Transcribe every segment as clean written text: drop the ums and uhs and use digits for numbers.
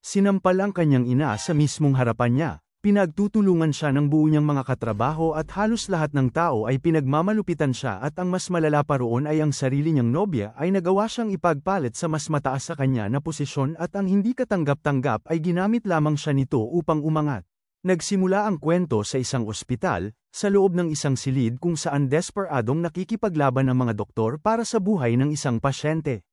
Sinampal ang kanyang ina sa mismong harapan niya, pinagtutulungan siya ng buo niyang mga katrabaho at halos lahat ng tao ay pinagmamalupitan siya at ang mas malala pa roon ay ang sarili niyang nobya ay nagawa siyang ipagpalit sa mas mataas sa kanya na posisyon at ang hindi katanggap-tanggap ay ginamit lamang siya nito upang umangat. Nagsimula ang kwento sa isang ospital, sa loob ng isang silid kung saan desperadong nakikipaglaban ang mga doktor para sa buhay ng isang pasyente.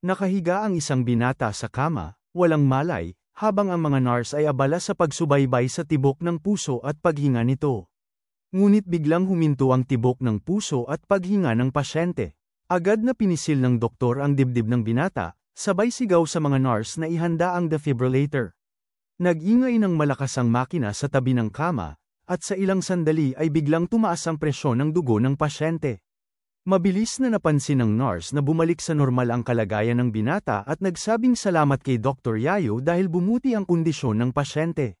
Nakahiga ang isang binata sa kama, walang malay, habang ang mga nurse ay abala sa pagsubaybay sa tibok ng puso at paghinga nito. Ngunit biglang huminto ang tibok ng puso at paghinga ng pasyente. Agad na pinisil ng doktor ang dibdib ng binata, sabay sigaw sa mga nurse na ihanda ang defibrillator. Nag-ingay ng malakas ang makina sa tabi ng kama, at sa ilang sandali ay biglang tumaas ang presyon ng dugo ng pasyente. Mabilis na napansin ng nurse na bumalik sa normal ang kalagayan ng binata at nagsabing salamat kay Dr. Yayo dahil bumuti ang kondisyon ng pasyente.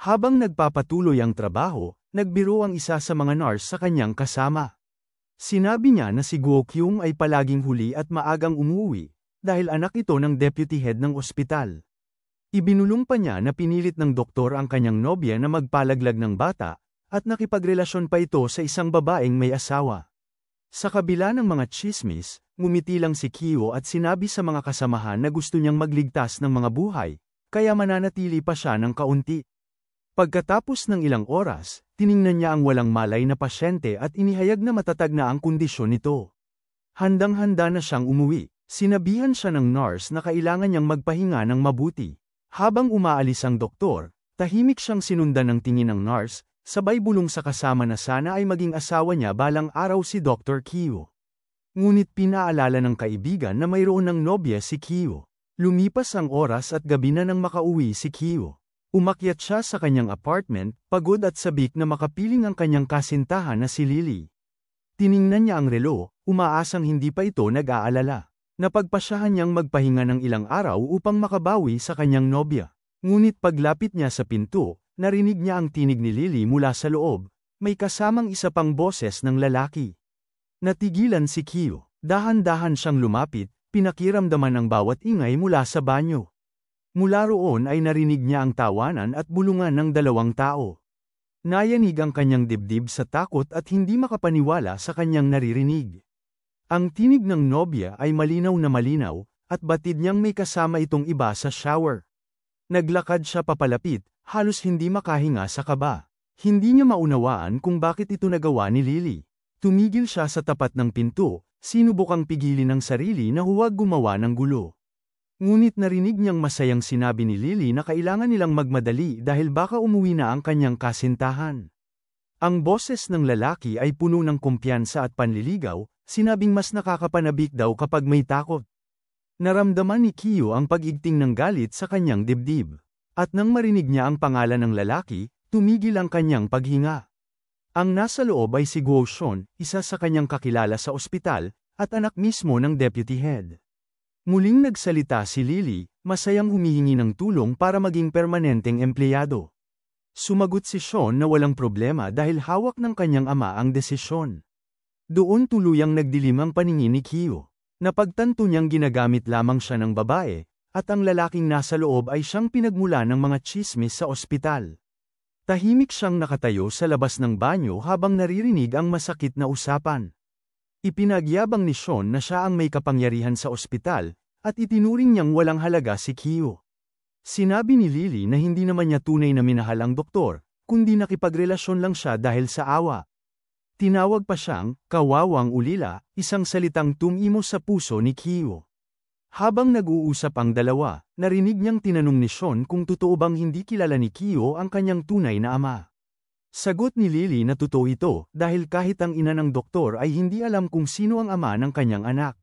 Habang nagpapatuloy ang trabaho, nagbiro ang isa sa mga nurse sa kanyang kasama. Sinabi niya na si Guo Kyung ay palaging huli at maagang umuwi, dahil anak ito ng deputy head ng ospital. Ibinulong pa niya na pinilit ng doktor ang kanyang nobya na magpalaglag ng bata, at nakipagrelasyon pa ito sa isang babaeng may asawa. Sa kabila ng mga tsismis, ngumiti lang si Kyo at sinabi sa mga kasamahan na gusto niyang magligtas ng mga buhay, kaya mananatili pa siya ng kaunti. Pagkatapos ng ilang oras, tiningnan niya ang walang malay na pasyente at inihayag na matatag na ang kondisyon nito. Handang-handa na siyang umuwi, sinabihan siya ng nurse na kailangan niyang magpahinga ng mabuti. Habang umaalis ang doktor, tahimik siyang sinundan ng tingin ng nurse, sabay bulong sa kasama na sana ay maging asawa niya balang araw si Dr. Kyo. Ngunit pinaalala ng kaibigan na mayroon ng nobya si Kyo. Lumipas ang oras at gabi na nang makauwi si Kyo. Umakyat siya sa kanyang apartment, pagod at sabik na makapiling ang kanyang kasintahan na si Lily. Tiningnan niya ang relo, umaasang hindi pa ito nag-aalala. Napagpasyahan niyang magpahinga ng ilang araw upang makabawi sa kanyang nobya. Ngunit paglapit niya sa pinto, narinig niya ang tinig ni Lily mula sa loob, may kasamang isa pang boses ng lalaki. Natigilan si Kyo, dahan-dahan siyang lumapit, pinakiramdaman ang bawat ingay mula sa banyo. Mula roon ay narinig niya ang tawanan at bulungan ng dalawang tao. Nayanig ang kanyang dibdib sa takot at hindi makapaniwala sa kanyang naririnig. Ang tinig ng nobya ay malinaw na malinaw, at batid niyang may kasama itong iba sa shower. Naglakad siya papalapit, halos hindi makahinga sa kaba. Hindi niya maunawaan kung bakit ito nagawa ni Lily. Tumigil siya sa tapat ng pinto, sinubukang pigilin ang sarili na huwag gumawa ng gulo. Ngunit narinig niyang masayang sinabi ni Lily na kailangan nilang magmadali dahil baka umuwi na ang kanyang kasintahan. Ang boses ng lalaki ay puno ng kumpiyansa at panliligaw, sinabing mas nakakapanabik daw kapag may takot. Naramdaman ni Kyo ang pag-igting ng galit sa kanyang dibdib. At nang marinig niya ang pangalan ng lalaki, tumigil ang kanyang paghinga. Ang nasa loob ay si Guo Shon, isa sa kanyang kakilala sa ospital, at anak mismo ng deputy head. Muling nagsalita si Lily, masayang humihingi ng tulong para maging permanenteng empleyado. Sumagot si Shon na walang problema dahil hawak ng kanyang ama ang desisyon. Doon tuluyang nagdilim ang paningin ni Kyo. Napagtanto niyang ginagamit lamang siya ng babae, at ang lalaking nasa loob ay siyang pinagmula ng mga tsismis sa ospital. Tahimik siyang nakatayo sa labas ng banyo habang naririnig ang masakit na usapan. Ipinagyabang ni Shon na siya ang may kapangyarihan sa ospital, at itinuring niyang walang halaga si Kyo. Sinabi ni Lily na hindi naman niya tunay na minahal ang doktor, kundi nakipagrelasyon lang siya dahil sa awa. Tinawag pa siyang, kawawang ulila, isang salitang tumimo sa puso ni Kyo. Habang nag-uusap ang dalawa, narinig niyang tinanong ni Shon kung totoo bang hindi kilala ni Kyo ang kanyang tunay na ama. Sagot ni Lily na totoo ito dahil kahit ang ina ng doktor ay hindi alam kung sino ang ama ng kanyang anak.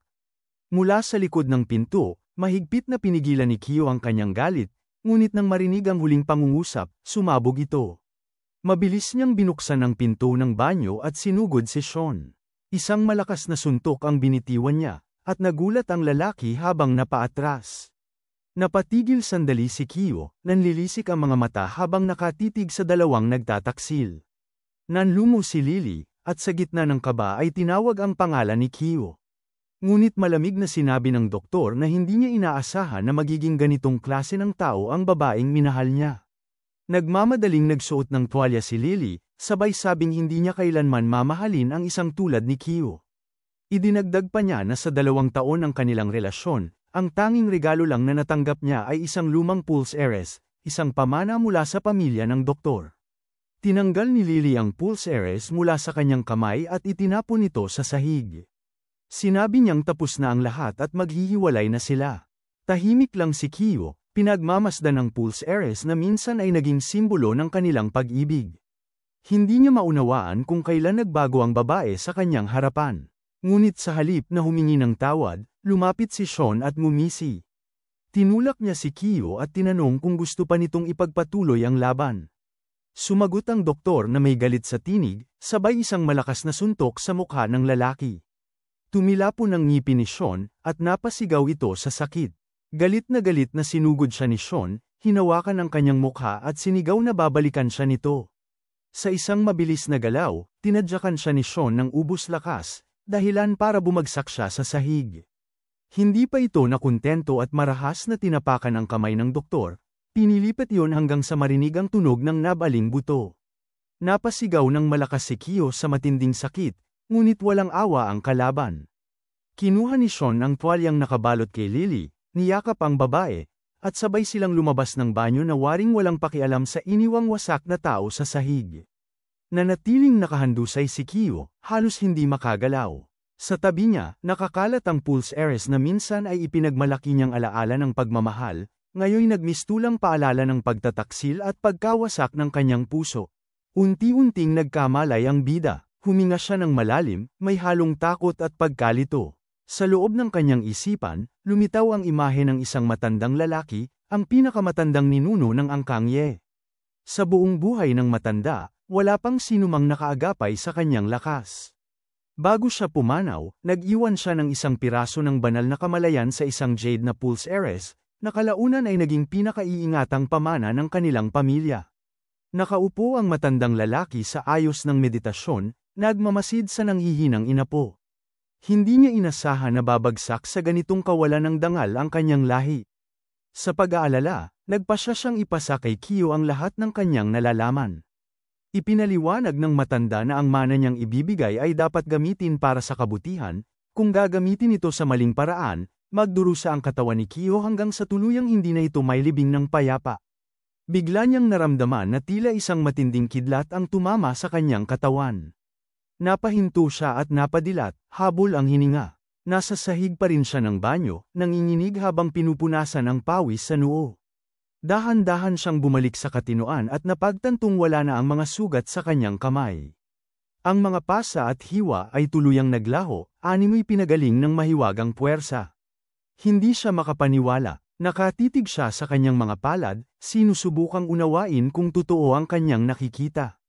Mula sa likod ng pinto, mahigpit na pinigilan ni Kyo ang kanyang galit, ngunit nang marinig ang huling pangungusap, sumabog ito. Mabilis niyang binuksan ang pinto ng banyo at sinugod si Shon. Isang malakas na suntok ang binitiwan niya, at nagulat ang lalaki habang napaatras. Napatigil sandali si Kyo, nanlilisik ang mga mata habang nakatitig sa dalawang nagtataksil. Nanlumo si Lily, at sa gitna ng kaba ay tinawag ang pangalan ni Kyo. Ngunit malamig na sinabi ng doktor na hindi niya inaasahan na magiging ganitong klase ng tao ang babaeng minahal niya. Nagmamadaling nagsuot ng tuwalya si Lily, sabay sabing hindi niya kailanman mamahalin ang isang tulad ni Kyo. Idinagdag pa niya na sa 2 taon ng kanilang relasyon, ang tanging regalo lang na natanggap niya ay isang lumang Pulse Heiress, isang pamana mula sa pamilya ng doktor. Tinanggal ni Lily ang Pulse Heiress mula sa kanyang kamay at itinapon ito sa sahig. Sinabi niyang tapos na ang lahat at maghihiwalay na sila. Tahimik lang si Kyo, pinagmamasdan ng Pulse Heiress na minsan ay naging simbolo ng kanilang pag-ibig. Hindi niya maunawaan kung kailan nagbago ang babae sa kanyang harapan. Ngunit sa halip na humingi ng tawad, lumapit si Sean at ngumisi. Tinulak niya si Kyo at tinanong kung gusto pa nitong ipagpatuloy ang laban. Sumagot ang doktor na may galit sa tinig, sabay isang malakas na suntok sa mukha ng lalaki. Tumilapon ang ngipin ni Sean, at napasigaw ito sa sakit. Galit na sinugod siya ni Sean, hinawakan ang kanyang mukha at sinigaw na babalikan siya nito. Sa isang mabilis na galaw, tinadyakan siya ni Sean ng ubos lakas, dahilan para bumagsak siya sa sahig. Hindi pa ito nakontento at marahas na tinapakan ang kamay ng doktor, pinilipat iyon hanggang sa marinig ang tunog ng nabaling buto. Napasigaw ng malakas si Kyo sa matinding sakit, ngunit walang awa ang kalaban. Kinuha ni Sean ang tuwalyang nakabalot kay Lily, niyakap ang babae, at sabay silang lumabas ng banyo na waring walang pakialam sa iniwang wasak na tao sa sahig. Nanatiling nakahandusay si Kyo, halos hindi makagalaw. Sa tabi niya, nakakalat ang Pulse Heiress na minsan ay ipinagmalaki niyang alaala ng pagmamahal, ngayon nagmistulang paalala ng pagtataksil at pagkawasak ng kanyang puso. Unti-unting nagkamalay ang bida, huminga siya ng malalim, may halong takot at pagkalito. Sa loob ng kanyang isipan, lumitaw ang imahe ng isang matandang lalaki, ang pinakamatandang ninuno ng Angkang Ye. Sa buong buhay ng matanda, wala pang sinumang nakaagapay sa kanyang lakas. Bago siya pumanaw, nag-iwan siya ng isang piraso ng banal na kamalayan sa isang jade na Pulse Heiress, na kalaunan ay naging pinakaiingatang pamana ng kanilang pamilya. Nakaupo ang matandang lalaki sa ayos ng meditasyon, nagmamasid sa nanghihinang inapo. Hindi niya inasahan na babagsak sa ganitong kawalan ng dangal ang kanyang lahi. Sa pag-aalala, nagpasya siyang ipasa kay Kyo ang lahat ng kanyang nalalaman. Ipinaliwanag ng matanda na ang mana niyang ibibigay ay dapat gamitin para sa kabutihan, kung gagamitin ito sa maling paraan, magdurusa ang katawan ni Kyo hanggang sa tuluyang hindi na ito mailibing ng payapa. Bigla niyang naramdaman na tila isang matinding kidlat ang tumama sa kanyang katawan. Napahinto siya at napadilat, habol ang hininga. Nasa sahig pa rin siya ng banyo, nanginginig habang pinupunasan ang pawis sa noo. Dahan-dahan siyang bumalik sa katinoan at napagtantong wala na ang mga sugat sa kanyang kamay. Ang mga pasa at hiwa ay tuluyang naglaho, animoy pinagaling ng mahiwagang puwersa. Hindi siya makapaniwala, nakatitig siya sa kanyang mga palad, sinusubukang unawain kung totoo ang kanyang nakikita.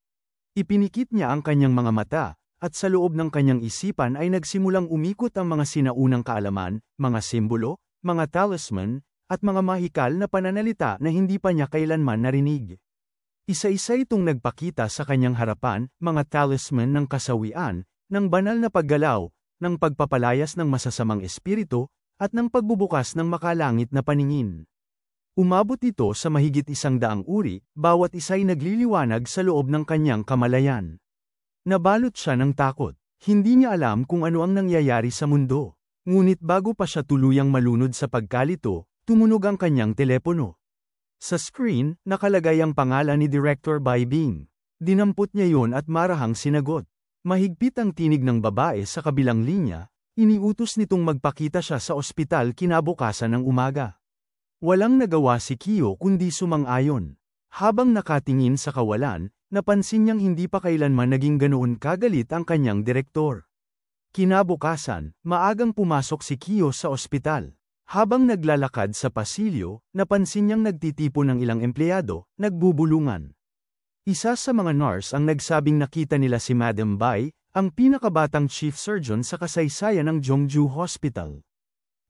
Ipinikit niya ang kanyang mga mata, at sa loob ng kanyang isipan ay nagsimulang umikot ang mga sinaunang kaalaman, mga simbolo, mga talisman, at mga mahikal na pananalita na hindi pa niya kailanman narinig. Isa-isa itong nagpakita sa kanyang harapan, mga talisman ng kasawian, ng banal na paggalaw, ng pagpapalayas ng masasamang espiritu, at ng pagbubukas ng makalangit na paningin. Umabot ito sa mahigit 100 uri, bawat isa'y nagliliwanag sa loob ng kanyang kamalayan. Nabalot siya ng takot, hindi niya alam kung ano ang nangyayari sa mundo. Ngunit bago pa siya tuluyang malunod sa pagkalito, tumunog ang kanyang telepono. Sa screen, nakalagay ang pangalan ni Director Bai Bing. Dinampot niya yon at marahang sinagot. Mahigpit ang tinig ng babae sa kabilang linya, iniutos nitong magpakita siya sa ospital kinabukasan ng umaga. Walang nagawa si Kyo kundi sumang-ayon. Habang nakatingin sa kawalan, napansin niyang hindi pa kailanman naging ganoon kagalit ang kanyang direktor. Kinabukasan, maagang pumasok si Kyo sa ospital. Habang naglalakad sa pasilyo, napansin niyang nagtitipon ng ilang empleyado, nagbubulungan. Isa sa mga nurse ang nagsabing nakita nila si Madam Bai, ang pinakabatang chief surgeon sa kasaysayan ng Jongju Hospital.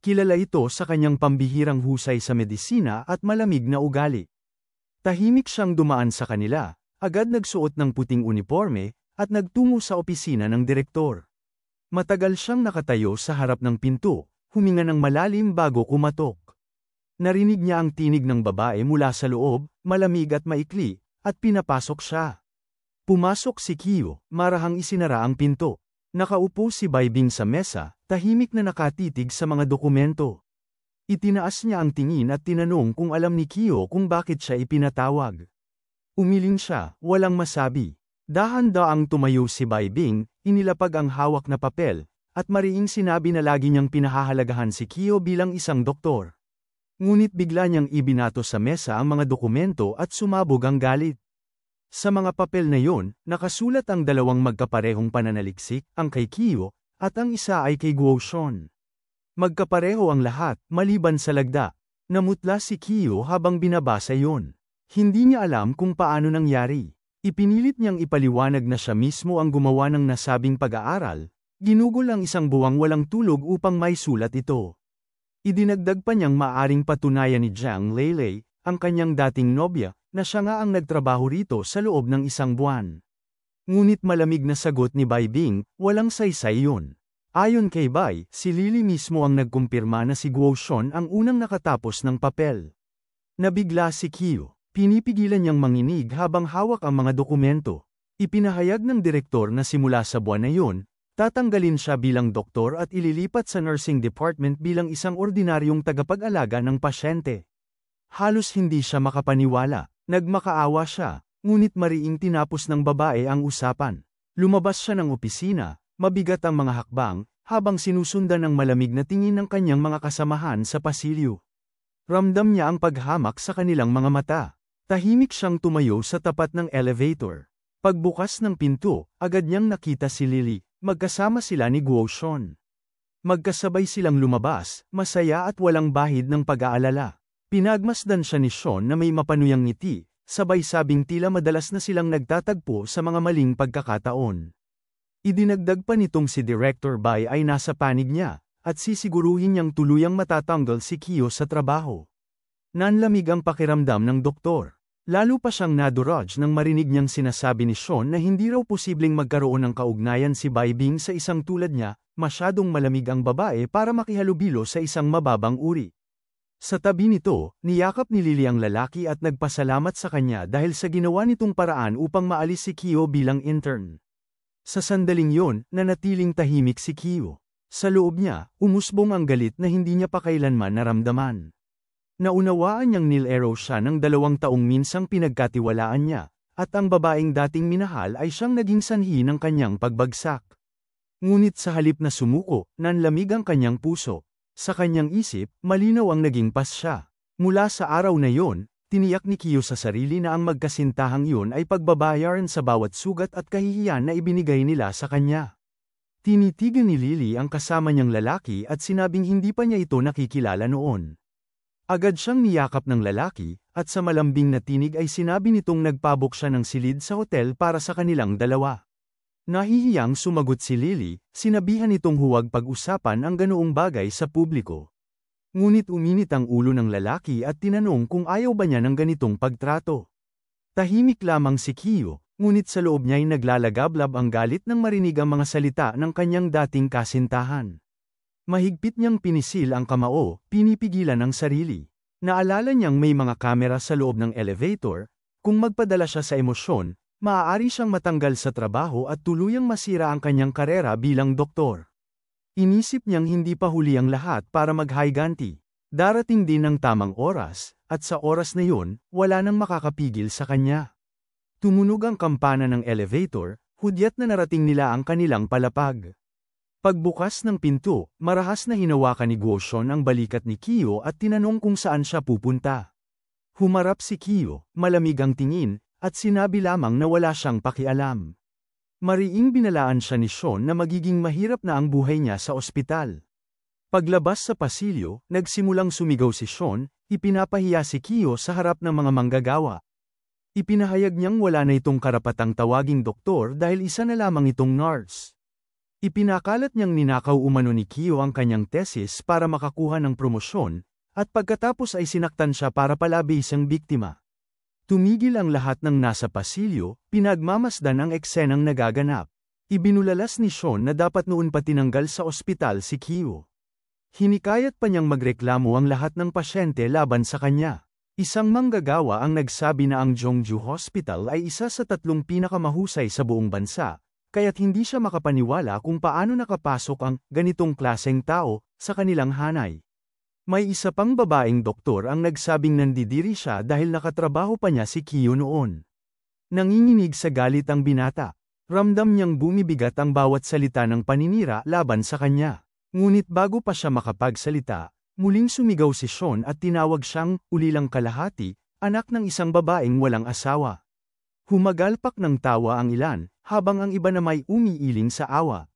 Kilala ito sa kanyang pambihirang husay sa medisina at malamig na ugali. Tahimik siyang dumaan sa kanila, agad nagsuot ng puting uniforme, at nagtungo sa opisina ng direktor. Matagal siyang nakatayo sa harap ng pinto, huminga ng malalim bago kumatok. Narinig niya ang tinig ng babae mula sa loob, malamig at maikli, at pinapasok siya. Pumasok si Kyo, marahang isinara ang pinto. Nakaupo si Baibing sa mesa, tahimik na nakatitig sa mga dokumento. Itinaas niya ang tingin at tinanong kung alam ni Kyo kung bakit siya ipinatawag. Umiling siya, walang masabi. Dahan-daang tumayo si Baibing, inilapag ang hawak na papel, at mariing sinabi na lagi niyang pinahahalagahan si Kyo bilang isang doktor. Ngunit bigla niyang ibinato sa mesa ang mga dokumento at sumabog ang galit. Sa mga papel na yon, nakasulat ang dalawang magkaparehong pananaliksik, ang kay Kyo, at ang isa ay kay Guoshun. Magkapareho ang lahat, maliban sa lagda. Namutla si Kyo habang binabasa yon. Hindi niya alam kung paano nangyari. Ipinilit niyang ipaliwanag na siya mismo ang gumawa ng nasabing pag-aaral, ginugol ang isang buwang walang tulog upang may sulat ito. Idinagdag pa niyang maaring patunayan ni Jiang Leilei, ang kanyang dating nobya, na siya nga ang nagtrabaho rito sa loob ng isang buwan. Ngunit malamig na sagot ni Baibing, walang saysay yun. Ayon kay Bai, si Lily mismo ang nagkumpirma na si Guoshun ang unang nakatapos ng papel. Nabigla si Kyo. Pinipigilan niyang manginig habang hawak ang mga dokumento. Ipinahayag ng direktor na simula sa buwan na yun, tatanggalin siya bilang doktor at ililipat sa nursing department bilang isang ordinaryong tagapag-alaga ng pasyente. Halos hindi siya makapaniwala. Nagmakaawa siya, ngunit mariing tinapos ng babae ang usapan. Lumabas siya ng opisina, mabigat ang mga hakbang, habang sinusundan ng malamig na tingin ng kanyang mga kasamahan sa pasilyo. Ramdam niya ang paghamak sa kanilang mga mata. Tahimik siyang tumayo sa tapat ng elevator. Pagbukas ng pinto, agad niyang nakita si Lily, magkasama sila ni Guoshun. Magkasabay silang lumabas, masaya at walang bahid ng pag-aalala. Pinagmasdan siya ni Sean na may mapanuyang ngiti, sabay sabing tila madalas na silang nagtatagpo sa mga maling pagkakataon. Idinagdag pa nitong si Director Bai ay nasa panig niya, at sisiguruhin niyang tuluyang matatanggal si Kyo sa trabaho. Nanlamig ang pakiramdam ng doktor. Lalo pa siyang naduraj nang marinig niyang sinasabi ni Sean na hindi raw posibleng magkaroon ng kaugnayan si Baibing sa isang tulad niya, masyadong malamig ang babae para makihalubilo sa isang mababang uri. Sa tabi nito, niyakap ni Lily ang lalaki at nagpasalamat sa kanya dahil sa ginawa nitong paraan upang maalis si Kyo bilang intern. Sa sandaling yon, nanatiling tahimik si Kyo. Sa loob niya, umusbong ang galit na hindi niya pa kailanman naramdaman. Naunawaan niyang nilero siya ng 2 taong minsang pinagkatiwalaan niya, at ang babaeng dating minahal ay siyang naging sanhi ng kanyang pagbagsak. Ngunit sa halip na sumuko, nanlamig ang kanyang puso. Sa kanyang isip, malinaw ang naging pasya. Mula sa araw na yon, tiniyak ni Kyo sa sarili na ang magkasintahang yun ay pagbabayaran sa bawat sugat at kahihiyan na ibinigay nila sa kanya. Tinitigan ni Lily ang kasama niyang lalaki at sinabing hindi pa niya ito nakikilala noon. Agad siyang niyakap ng lalaki, at sa malambing na tinig ay sinabi nitong nagpabok siya ng silid sa hotel para sa kanilang dalawa. Nahihiyang sumagot si Lily, sinabihan nitong huwag pag-usapan ang ganoong bagay sa publiko. Ngunit uminit ang ulo ng lalaki at tinanong kung ayaw ba niya ng ganitong pagtrato. Tahimik lamang si Kyo, ngunit sa loob niya ay naglalagablab ang galit nang marinig ang mga salita ng kanyang dating kasintahan. Mahigpit niyang pinisil ang kamao, pinipigilan ang sarili. Naalala niyang may mga kamera sa loob ng elevator, kung magpadala siya sa emosyon, maaari siyang matanggal sa trabaho at tuluyang masira ang kanyang karera bilang doktor. Inisip niyang hindi pa huli ang lahat para maghiganti. Darating din ang tamang oras, at sa oras na yun, wala nang makakapigil sa kanya. Tumunog ang kampana ng elevator, hudyat na narating nila ang kanilang palapag. Pagbukas ng pinto, marahas na hinawakan ni Guoshun ang balikat ni Kyo at tinanong kung saan siya pupunta. Humarap si Kyo, malamig ang tingin, at sinabi lamang na wala siyang pakialam. Mariing binalaan siya ni Sean na magiging mahirap na ang buhay niya sa ospital. Paglabas sa pasilyo, nagsimulang sumigaw si Sean, ipinapahiya si Kyo sa harap ng mga manggagawa. Ipinahayag niyang wala na itong karapatang tawaging doktor dahil isa na lamang itong nurse. Ipinakalat niyang ninakaw umano ni Kyo ang kanyang thesis para makakuha ng promosyon, at pagkatapos ay sinaktan siya para palabis ang biktima. Tumigil ang lahat ng nasa pasilyo, pinagmamasdan ang eksenang nagaganap. Ibinulalas ni Sean na dapat noon pa tinanggal sa ospital si Kyo. Hinikayat pa niyang magreklamo ang lahat ng pasyente laban sa kanya. Isang manggagawa ang nagsabi na ang Jeongju Hospital ay isa sa 3 pinakamahusay sa buong bansa, kaya't hindi siya makapaniwala kung paano nakapasok ang ganitong klaseng tao sa kanilang hanay. May isa pang babaeng doktor ang nagsabing nandidiri siya dahil nakatrabaho pa niya si Kyo noon. Nanginginig sa galit ang binata. Ramdam niyang bumibigat ang bawat salita ng paninira laban sa kanya. Ngunit bago pa siya makapagsalita, muling sumigaw si Sean at tinawag siyang ulilang kalahati, anak ng isang babaeng walang asawa. Humagalpak ng tawa ang ilan, habang ang iba na may umiiling sa awa.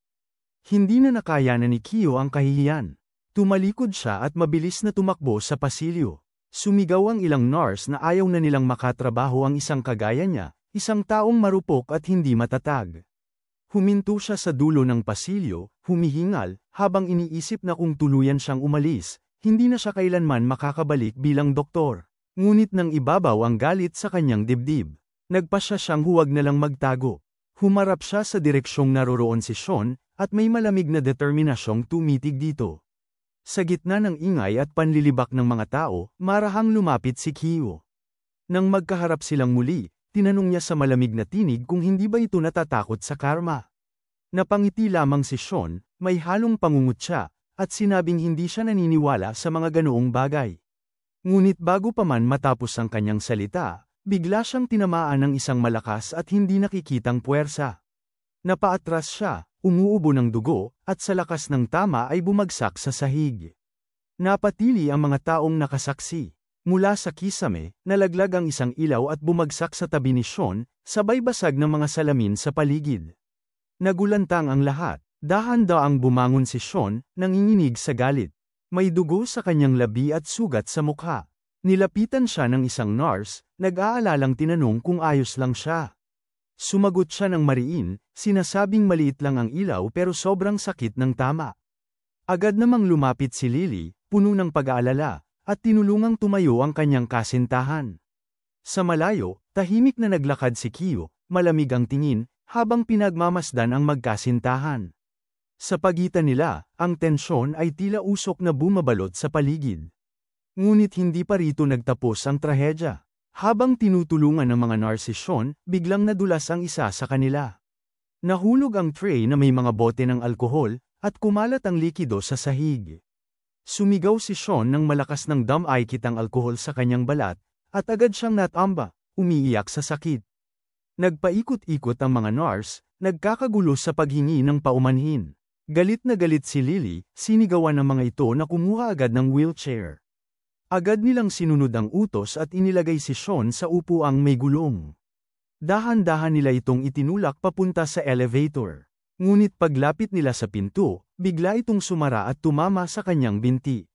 Hindi na nakayanan ni Kyo ang kahihiyan. Tumalikod siya at mabilis na tumakbo sa pasilyo. Sumigaw ang ilang nurse na ayaw na nilang makatrabaho ang isang kagaya niya. Isang taong marupok at hindi matatag. Huminto siya sa dulo ng pasilyo, humihingal, habang iniisip na kung tuluyan siyang umalis, hindi na siya kailanman makakabalik bilang doktor. Ngunit nang ibabaw ang galit sa kanyang dibdib, nagpasya siyang huwag na lang magtago. Humarap siya sa direksyong naroroon si Sean, at may malamig na determinasyong tumitig dito. Sa gitna ng ingay at panlilibak ng mga tao, marahang lumapit si Kyo. Nang magkaharap silang muli, tinanong niya sa malamig na tinig kung hindi ba ito natatakot sa karma. Napangiti lamang si Sean, may halong pangungutya, at sinabing hindi siya naniniwala sa mga ganoong bagay. Ngunit bago pa man matapos ang kanyang salita, bigla siyang tinamaan ng isang malakas at hindi nakikitang puwersa. Napaatras siya, umuubo ng dugo, at sa lakas ng tama ay bumagsak sa sahig. Napatili ang mga taong nakasaksi. Mula sa kisame, nalaglag ang isang ilaw at bumagsak sa tabi ni Sean, sabay basag ng mga salamin sa paligid. Nagulantang ang lahat, dahan-daang bumangon si Sean, nanginginig sa galit. May dugo sa kanyang labi at sugat sa mukha. Nilapitan siya ng isang nurse, nag-aalalang tinanong kung ayos lang siya. Sumagot siya ng mariin, sinasabing maliit lang ang ilaw pero sobrang sakit ng tama. Agad namang lumapit si Lily, puno ng pag-aalala, at tinulungang tumayo ang kanyang kasintahan. Sa malayo, tahimik na naglakad si Kyo, malamig ang tingin, habang pinagmamasdan ang magkasintahan. Sa pagitan nila, ang tensyon ay tila usok na bumabalot sa paligid. Ngunit hindi pa rito nagtapos ang trahedya. Habang tinutulungan ng mga nurse si Sean, biglang nadulas ang isa sa kanila. Nahulog ang tray na may mga bote ng alkohol, at kumalat ang likido sa sahig. Sumigaw si Sean nang malakas ng dam-ay kitang alkohol sa kanyang balat, at agad siyang natamba, umiiyak sa sakit. Nagpaikot-ikot ang mga nurse, nagkakagulo sa paghingi ng paumanhin. Galit na galit si Lily, sinigawan ng mga ito na kumuha agad ng wheelchair. Agad nilang sinunod ang utos at inilagay si Sean sa upuang may gulong. Dahan-dahan nila itong itinulak papunta sa elevator. Ngunit paglapit nila sa pinto, bigla itong sumara at tumama sa kanyang binti.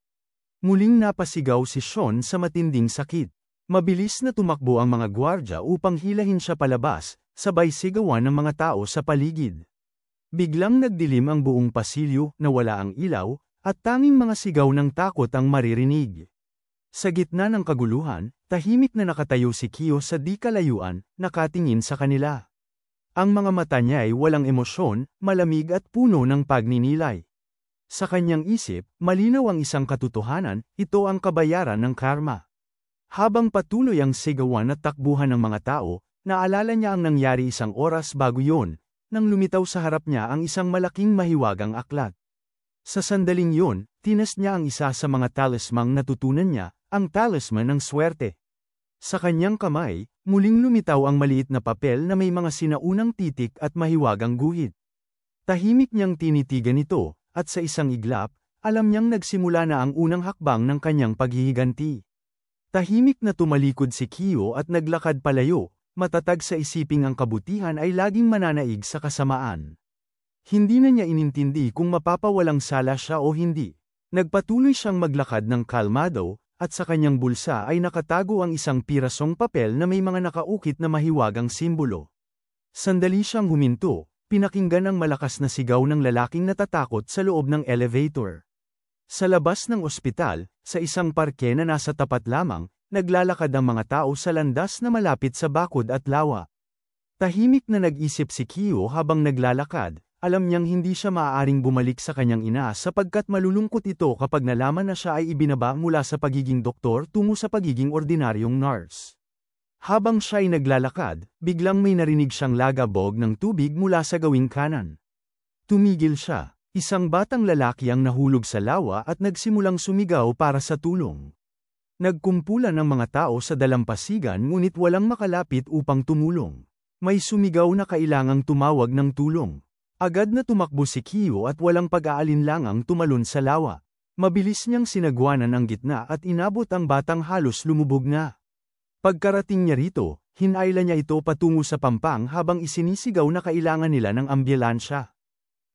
Muling napasigaw si Sean sa matinding sakit. Mabilis na tumakbo ang mga gwardya upang hilahin siya palabas, sabay sigawan ng mga tao sa paligid. Biglang nagdilim ang buong pasilyo, nawala ang ilaw, at tanging mga sigaw ng takot ang maririnig. Sa gitna ng kaguluhan, tahimik na nakatayo si Kyo sa di kalayuan, nakatingin sa kanila. Ang mga mata niya ay walang emosyon, malamig at puno ng pagninilay. Sa kanyang isip, malinaw ang isang katotohanan, ito ang kabayaran ng karma. Habang patuloy ang sigawan at takbuhan ng mga tao, naalala niya ang nangyari isang oras bago yun, nang lumitaw sa harap niya ang isang malaking mahiwagang aklat. Sa sandaling yun, tinas niya ang isa sa mga talismang natutunan niya, ang talisman ng swerte. Sa kanyang kamay, muling lumitaw ang maliit na papel na may mga sinaunang titik at mahiwagang guhit. Tahimik niyang tinitigan ito, at sa isang iglap, alam niyang nagsimula na ang unang hakbang ng kanyang paghihiganti. Tahimik na tumalikod si Kyo at naglakad palayo, matatag sa isiping ang kabutihan ay laging mananaig sa kasamaan. Hindi na niya inintindi kung mapapawalang sala siya o hindi. Nagpatuloy siyang maglakad ng kalmado, at sa kanyang bulsa ay nakatago ang isang pirasong papel na may mga nakaukit na mahiwagang simbolo. Sandali siyang huminto, pinakinggan ang malakas na sigaw ng lalaking natatakot sa loob ng elevator. Sa labas ng ospital, sa isang parke na nasa tapat lamang, naglalakad ang mga tao sa landas na malapit sa bakod at lawa. Tahimik na nag-isip si Kiyo habang naglalakad, alam niyang hindi siya maaaring bumalik sa kanyang ina sapagkat malulungkot ito kapag nalaman na siya ay ibinaba mula sa pagiging doktor tungo sa pagiging ordinaryong nurse. Habang siya ay naglalakad, biglang may narinig siyang lagabog ng tubig mula sa gawing kanan. Tumigil siya. Isang batang lalaki ang nahulog sa lawa at nagsimulang sumigaw para sa tulong. Nagkumpulan ng mga tao sa dalampasigan ngunit walang makalapit upang tumulong. May sumigaw na kailangang tumawag ng tulong. Agad na tumakbo si Kiyo at walang pag-aalinlangang tumalon sa lawa. Mabilis niyang sinagwanan ang gitna at inabot ang batang halos lumubog na. Pagkarating niya rito, hinayla niya ito patungo sa pampang habang isinisigaw na kailangan nila ng ambulansya.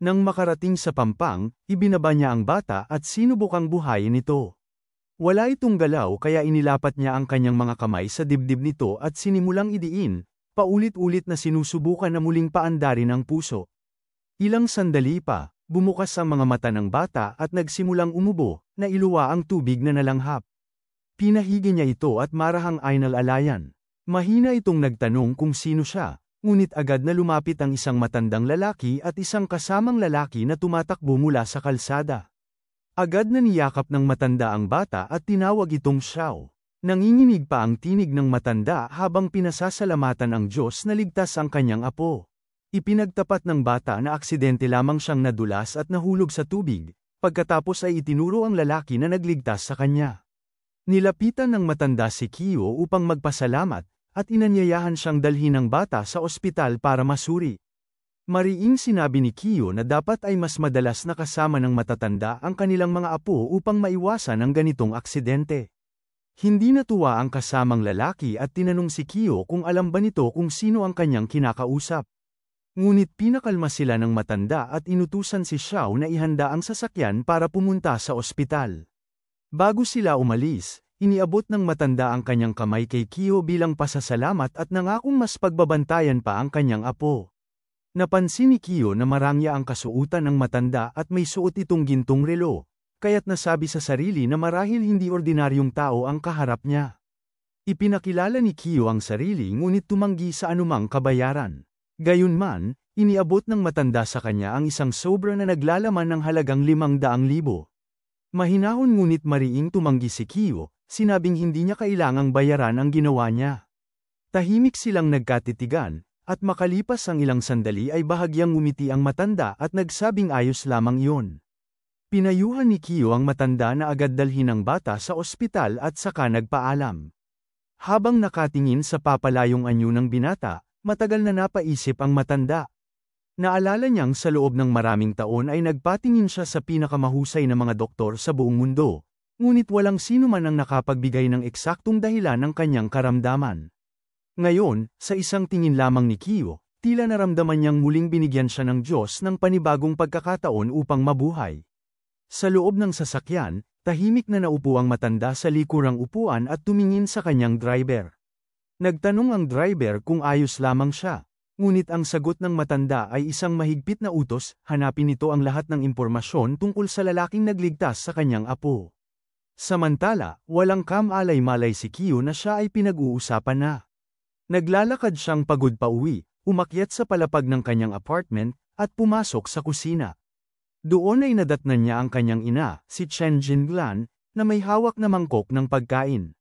Nang makarating sa pampang, ibinaba niya ang bata at sinubukang buhayin ito. Wala itong galaw kaya inilapat niya ang kanyang mga kamay sa dibdib nito at sinimulang idiin, paulit-ulit na sinusubukan na muling paandarin ang puso. Ilang sandali pa, bumukas ang mga mata ng bata at nagsimulang umubo, na iluwa ang tubig na nalanghap. Pinahigi niya ito at marahang ay nalalayan. Mahina itong nagtanong kung sino siya, ngunit agad na lumapit ang isang matandang lalaki at isang kasamang lalaki na tumatakbo mula sa kalsada. Agad na niyakap ng matanda ang bata at tinawag itong Xiao. Nanginginig pa ang tinig ng matanda habang pinasasalamatan ang Diyos na ligtas ang kanyang apo. Ipinagtapat ng bata na aksidente lamang siyang nadulas at nahulog sa tubig, pagkatapos ay itinuro ang lalaki na nagligtas sa kanya. Nilapitan ng matanda si Kiyo upang magpasalamat, at inanyayahan siyang dalhin ang bata sa ospital para masuri. Mariing sinabi ni Kiyo na dapat ay mas madalas na kasama ng matatanda ang kanilang mga apo upang maiwasan ang ganitong aksidente. Hindi natuwa ang kasamang lalaki at tinanong si Kiyo kung alam ba nito kung sino ang kanyang kinakausap. Ngunit pinakalma sila ng matanda at inutusan si Xiao na ihanda ang sasakyan para pumunta sa ospital. Bago sila umalis, iniabot ng matanda ang kanyang kamay kay Kiyo bilang pasasalamat at nangakong mas pagbabantayan pa ang kanyang apo. Napansin ni Kiyo na marangya ang kasuotan ng matanda at may suot itong gintong relo, kaya't nasabi sa sarili na marahil hindi ordinaryong tao ang kaharap niya. Ipinakilala ni Kiyo ang sarili ngunit tumanggi sa anumang kabayaran. Gayunman, iniabot ng matanda sa kanya ang isang sobra na naglalaman ng halagang 500,000. Mahinahon ngunit mariing tumanggi si Kiyo, sinabing hindi niya kailangang bayaran ang ginawa niya. Tahimik silang nagkatitigan, at makalipas ang ilang sandali ay bahagyang ngumiti ang matanda at nagsabing ayos lamang iyon. Pinayuhan ni Kiyo ang matanda na agad dalhin ang bata sa ospital at saka nagpaalam. Habang nakatingin sa papalayong anyo ng binata, matagal na napaisip ang matanda. Naalala niyang sa loob ng maraming taon ay nagpatingin siya sa pinakamahusay na mga doktor sa buong mundo, ngunit walang sino man ang nakapagbigay ng eksaktong dahilan ng kanyang karamdaman. Ngayon, sa isang tingin lamang ni Kiyo, tila naramdaman niyang muling binigyan siya ng Diyos ng panibagong pagkakataon upang mabuhay. Sa loob ng sasakyan, tahimik na naupo ang matanda sa likurang upuan at tumingin sa kanyang driver. Nagtanong ang driver kung ayos lamang siya, ngunit ang sagot ng matanda ay isang mahigpit na utos, hanapin nito ang lahat ng impormasyon tungkol sa lalaking nagligtas sa kanyang apo. Samantala, walang kamalay-malay si Kiyo na siya ay pinag-uusapan na. Naglalakad siyang pagod pa uwi, umakyat sa palapag ng kanyang apartment, at pumasok sa kusina. Doon ay nadatnan niya ang kanyang ina, si Chen Jinglan, na may hawak na mangkok ng pagkain.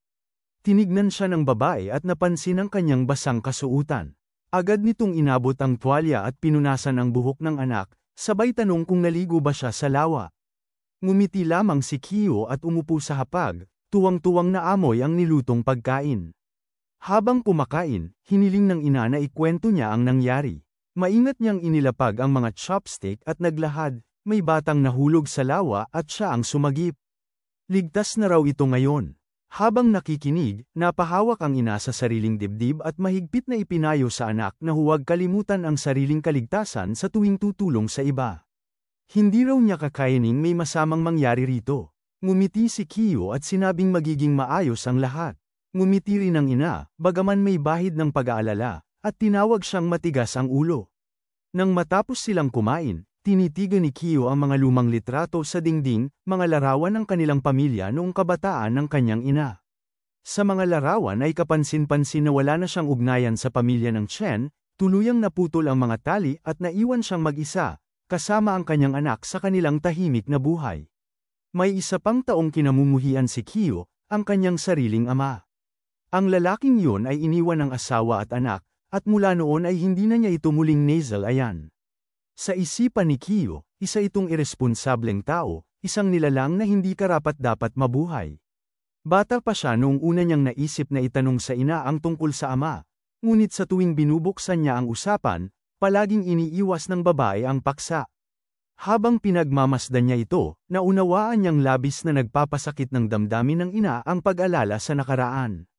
Tinignan siya ng babae at napansin ang kanyang basang kasuutan. Agad nitong inabot ang tuwalya at pinunasan ang buhok ng anak, sabay tanong kung naligo ba siya sa lawa. Ngumiti lamang si Kiyo at umupo sa hapag, tuwang-tuwang na amoy ang nilutong pagkain. Habang kumakain, hiniling ng ina na ikwento niya ang nangyari. Maingat niyang inilapag ang mga chopstick at naglahad, may batang nahulog sa lawa at siya ang sumagip. Ligtas na raw ito ngayon. Habang nakikinig, napahawak ang ina sa sariling dibdib at mahigpit na ipinayo sa anak na huwag kalimutan ang sariling kaligtasan sa tuwing tutulong sa iba. Hindi raw niya kakayaning may masamang mangyari rito. Ngumiti si Kiyo at sinabing magiging maayos ang lahat. Ngumiti rin ang ina, bagaman may bahid ng pag-aalala, at tinawag siyang matigas ang ulo. Nang matapos silang kumain, tinitigan ni Kiyo ang mga lumang litrato sa dingding, mga larawan ng kanilang pamilya noong kabataan ng kanyang ina. Sa mga larawan ay kapansin-pansin na wala na siyang ugnayan sa pamilya ng Chen, Tuluyang naputol ang mga tali at naiwan siyang mag-isa, kasama ang kanyang anak sa kanilang tahimik na buhay. May isa pang taong kinamumuhian si Kyo, ang kanyang sariling ama. Ang lalaking yun ay iniwan ng asawa at anak, at mula noon ay hindi na niya ito muling nasalayan. Sa isipan ni Kyo, isa itong iresponsableng tao, isang nilalang na hindi karapat-dapat mabuhay. Bata pa siya noong una niyang naisip na itanong sa ina ang tungkol sa ama, ngunit sa tuwing binubuksan niya ang usapan, palaging iniiwas ng babae ang paksa. Habang pinagmamasdan niya ito, naunawaan niyang labis na nagpapasakit ng damdamin ng ina ang pag-alala sa nakaraan.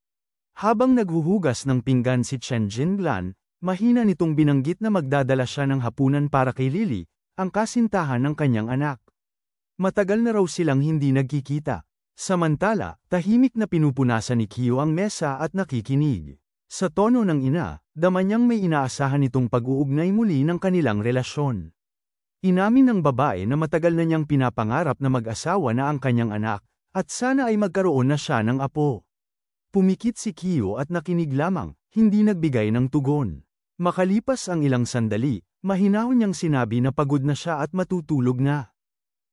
Habang naghuhugas ng pinggan si Chen Jinglan, mahina nitong binanggit na magdadala siya ng hapunan para kay Lily, ang kasintahan ng kanyang anak. Matagal na raw silang hindi nagkikita. Samantala, tahimik na pinupunasan ni Kyo ang mesa at nakikinig. Sa tono ng ina, dama niyang may inaasahan itong pag-uugnay muli ng kanilang relasyon. Inamin ng babae na matagal na niyang pinapangarap na mag-asawa na ang kanyang anak, at sana ay magkaroon na siya ng apo. Pumikit si Kyo at nakinig lamang, hindi nagbigay ng tugon. Makalipas ang ilang sandali, mahinahon niyang sinabi na pagod na siya at matutulog na.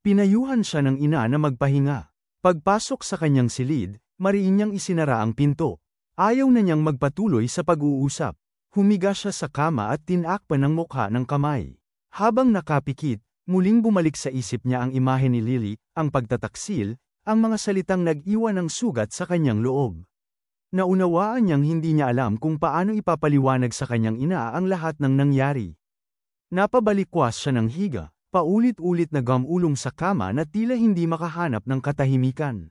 Pinayuhan siya ng ina na magpahinga. Pagpasok sa kanyang silid, mariin niyang isinara ang pinto. Ayaw na niyang magpatuloy sa pag-uusap. Humiga siya sa kama at tinakpan ng mukha ng kamay. Habang nakapikit, muling bumalik sa isip niya ang imahe ni Lily, ang pagtataksil, ang mga salitang nag-iwan ng sugat sa kanyang loob. Naunawaan niyang hindi niya alam kung paano ipapaliwanag sa kanyang ina ang lahat ng nangyari. Napabalikwas siya ng higa, paulit-ulit na gamulong sa kama na tila hindi makahanap ng katahimikan.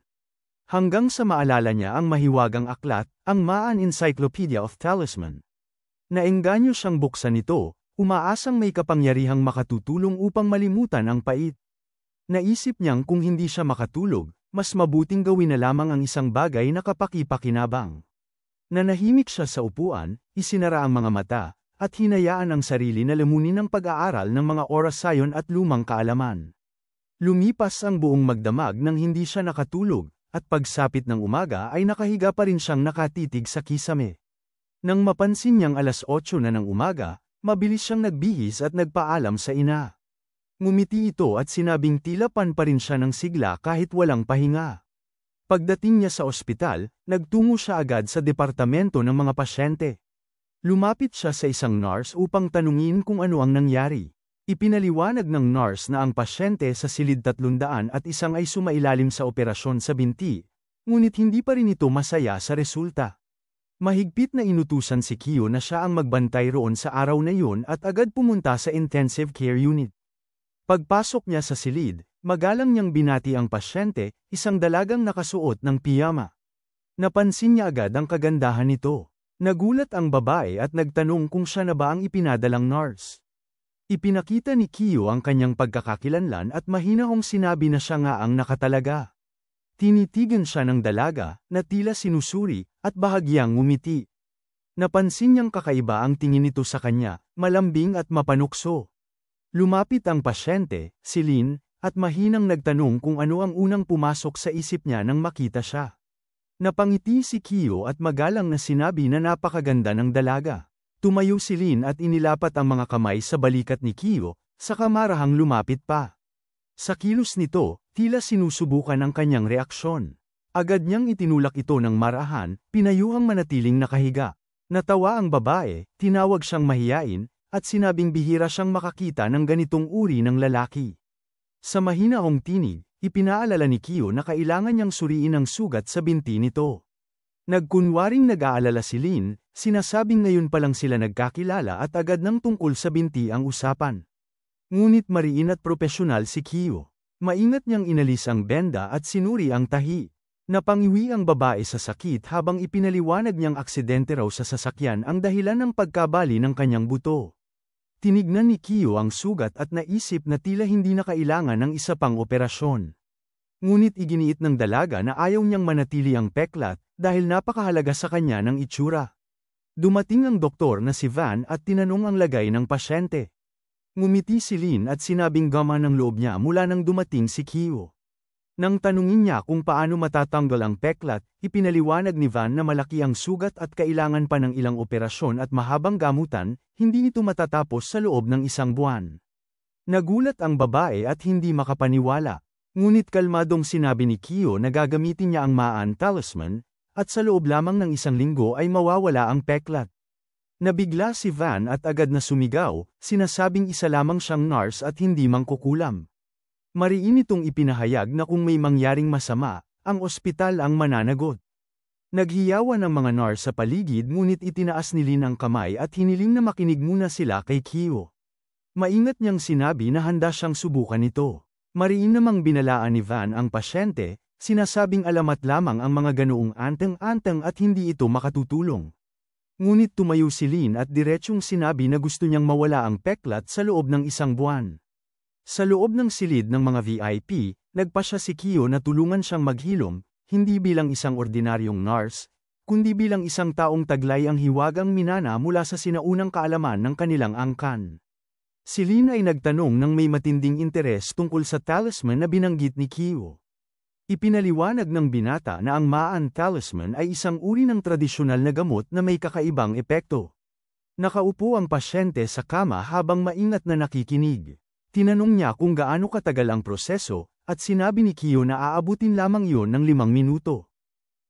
Hanggang sa maalala niya ang mahiwagang aklat, ang Maan Encyclopedia of Talisman. Naengganyo siyang buksan ito, umaasang may kapangyarihang makatutulong upang malimutan ang pait. Naisip niyang kung hindi siya makatulog, mas mabuting gawin na lamang ang isang bagay na kapaki-pakinabang. Nanahimik siya sa upuan, isinara ang mga mata, at hinayaan ang sarili na lamunin ng pag-aaral ng mga orasayon at lumang kaalaman. Lumipas ang buong magdamag nang hindi siya nakatulog, at pagsapit ng umaga ay nakahiga pa rin siyang nakatitig sa kisame. Nang mapansin niyang 8:00 na ng umaga, mabilis siyang nagbihis at nagpaalam sa ina. Ngumiti ito at sinabing tila pa rin siya ng sigla kahit walang pahinga. Pagdating niya sa ospital, nagtungo siya agad sa departamento ng mga pasyente. Lumapit siya sa isang nurse upang tanungin kung ano ang nangyari. Ipinaliwanag ng nurse na ang pasyente sa silid 300 at isang ay sumailalim sa operasyon sa binti, ngunit hindi pa rin ito masaya sa resulta. Mahigpit na inutusan si Kyo na siya ang magbantay roon sa araw na yun at agad pumunta sa intensive care unit. Pagpasok niya sa silid, magalang niyang binati ang pasyente, isang dalagang nakasuot ng piyama. Napansin niya agad ang kagandahan nito. Nagulat ang babae at nagtanong kung siya na ba ang ipinadalang nurse. Ipinakita ni Kyo ang kanyang pagkakakilanlan at mahinahong sinabi na siya nga ang nakatalaga. Tinitigan siya ng dalaga, na tila sinusuri, at bahagyang ngumiti. Napansin niyang kakaiba ang tingin nito sa kanya, malambing at mapanukso. Lumapit ang pasyente, si Lin, at mahinang nagtanong kung ano ang unang pumasok sa isip niya nang makita siya. Napangiti si Kyo at magalang na sinabi na napakaganda ng dalaga. Tumayo si Lin at inilapat ang mga kamay sa balikat ni Kyo, saka marahang lumapit pa. Sa kilos nito, tila sinusubukan ang kanyang reaksyon. Agad niyang itinulak ito ng marahan, pinayuhang manatiling nakahiga. Natawa ang babae, tinawag siyang mahiyain, at sinabing bihira siyang makakita ng ganitong uri ng lalaki. Sa mahinahong tinig, ipinaalala ni Kyo na kailangan niyang suriin ang sugat sa binti nito. Nagkunwaring nag-aalala si Lin, sinasabing ngayon pa lang sila nagkakilala at agad nang tungkol sa binti ang usapan. Ngunit mariin at propesyonal si Kyo. Maingat niyang inalis ang benda at sinuri ang tahi. Napangiwi ang babae sa sakit habang ipinaliwanag niyang aksidente raw sa sasakyan ang dahilan ng pagkabali ng kanyang buto. Tinignan ni Kyo ang sugat at naisip na tila hindi na kailangan ng isa pang operasyon. Ngunit iginiit ng dalaga na ayaw niyang manatili ang peklat dahil napakahalaga sa kanya ng itsura. Dumating ang doktor na si Van at tinanong ang lagay ng pasyente. Ngumiti si Lin at sinabing gama ng loob niya mula nang dumating si Kyo. Nang tanungin niya kung paano matatanggal ang peklat, ipinaliwanag ni Van na malaki ang sugat at kailangan pa ng ilang operasyon at mahabang gamutan, hindi ito matatapos sa loob ng 1 buwan. Nagulat ang babae at hindi makapaniwala. Ngunit kalmadong sinabi ni Kyo na gagamitin niya ang Maan Talisman, at sa loob lamang ng 1 linggo ay mawawala ang peklat. Nabigla si Van at agad na sumigaw, sinasabing isa lamang siyang nurse at hindi mangkukulam. Mariin itong ipinahayag na kung may mangyaring masama, ang ospital ang mananagot. Naghiyawan ang mga nurse sa paligid ngunit itinaas ni Lin ang kamay at hiniling na makinig muna sila kay Kyo. Maingat niyang sinabi na handa siyang subukan ito. Mariin namang binalaan ni Van ang pasyente, sinasabing alamat lamang ang mga ganoong anteng-anteng at hindi ito makatutulong. Ngunit tumayo si Lin at diretsyong sinabi na gusto niyang mawala ang peklat sa loob ng 1 buwan. Sa loob ng silid ng mga VIP, nagpasya si Kyo na tulungan siyang maghilom, hindi bilang isang ordinaryong nurse, kundi bilang isang taong taglay ang hiwagang minana mula sa sinaunang kaalaman ng kanilang angkan. Si Lin ay nagtanong ng may matinding interes tungkol sa talisman na binanggit ni Kyo. Ipinaliwanag ng binata na ang Maan Talisman ay isang uri ng tradisyonal na gamot na may kakaibang epekto. Nakaupo ang pasyente sa kama habang maingat na nakikinig. Tinanong niya kung gaano katagal ang proseso, at sinabi ni Kyo na aabutin lamang iyon ng 5 minuto.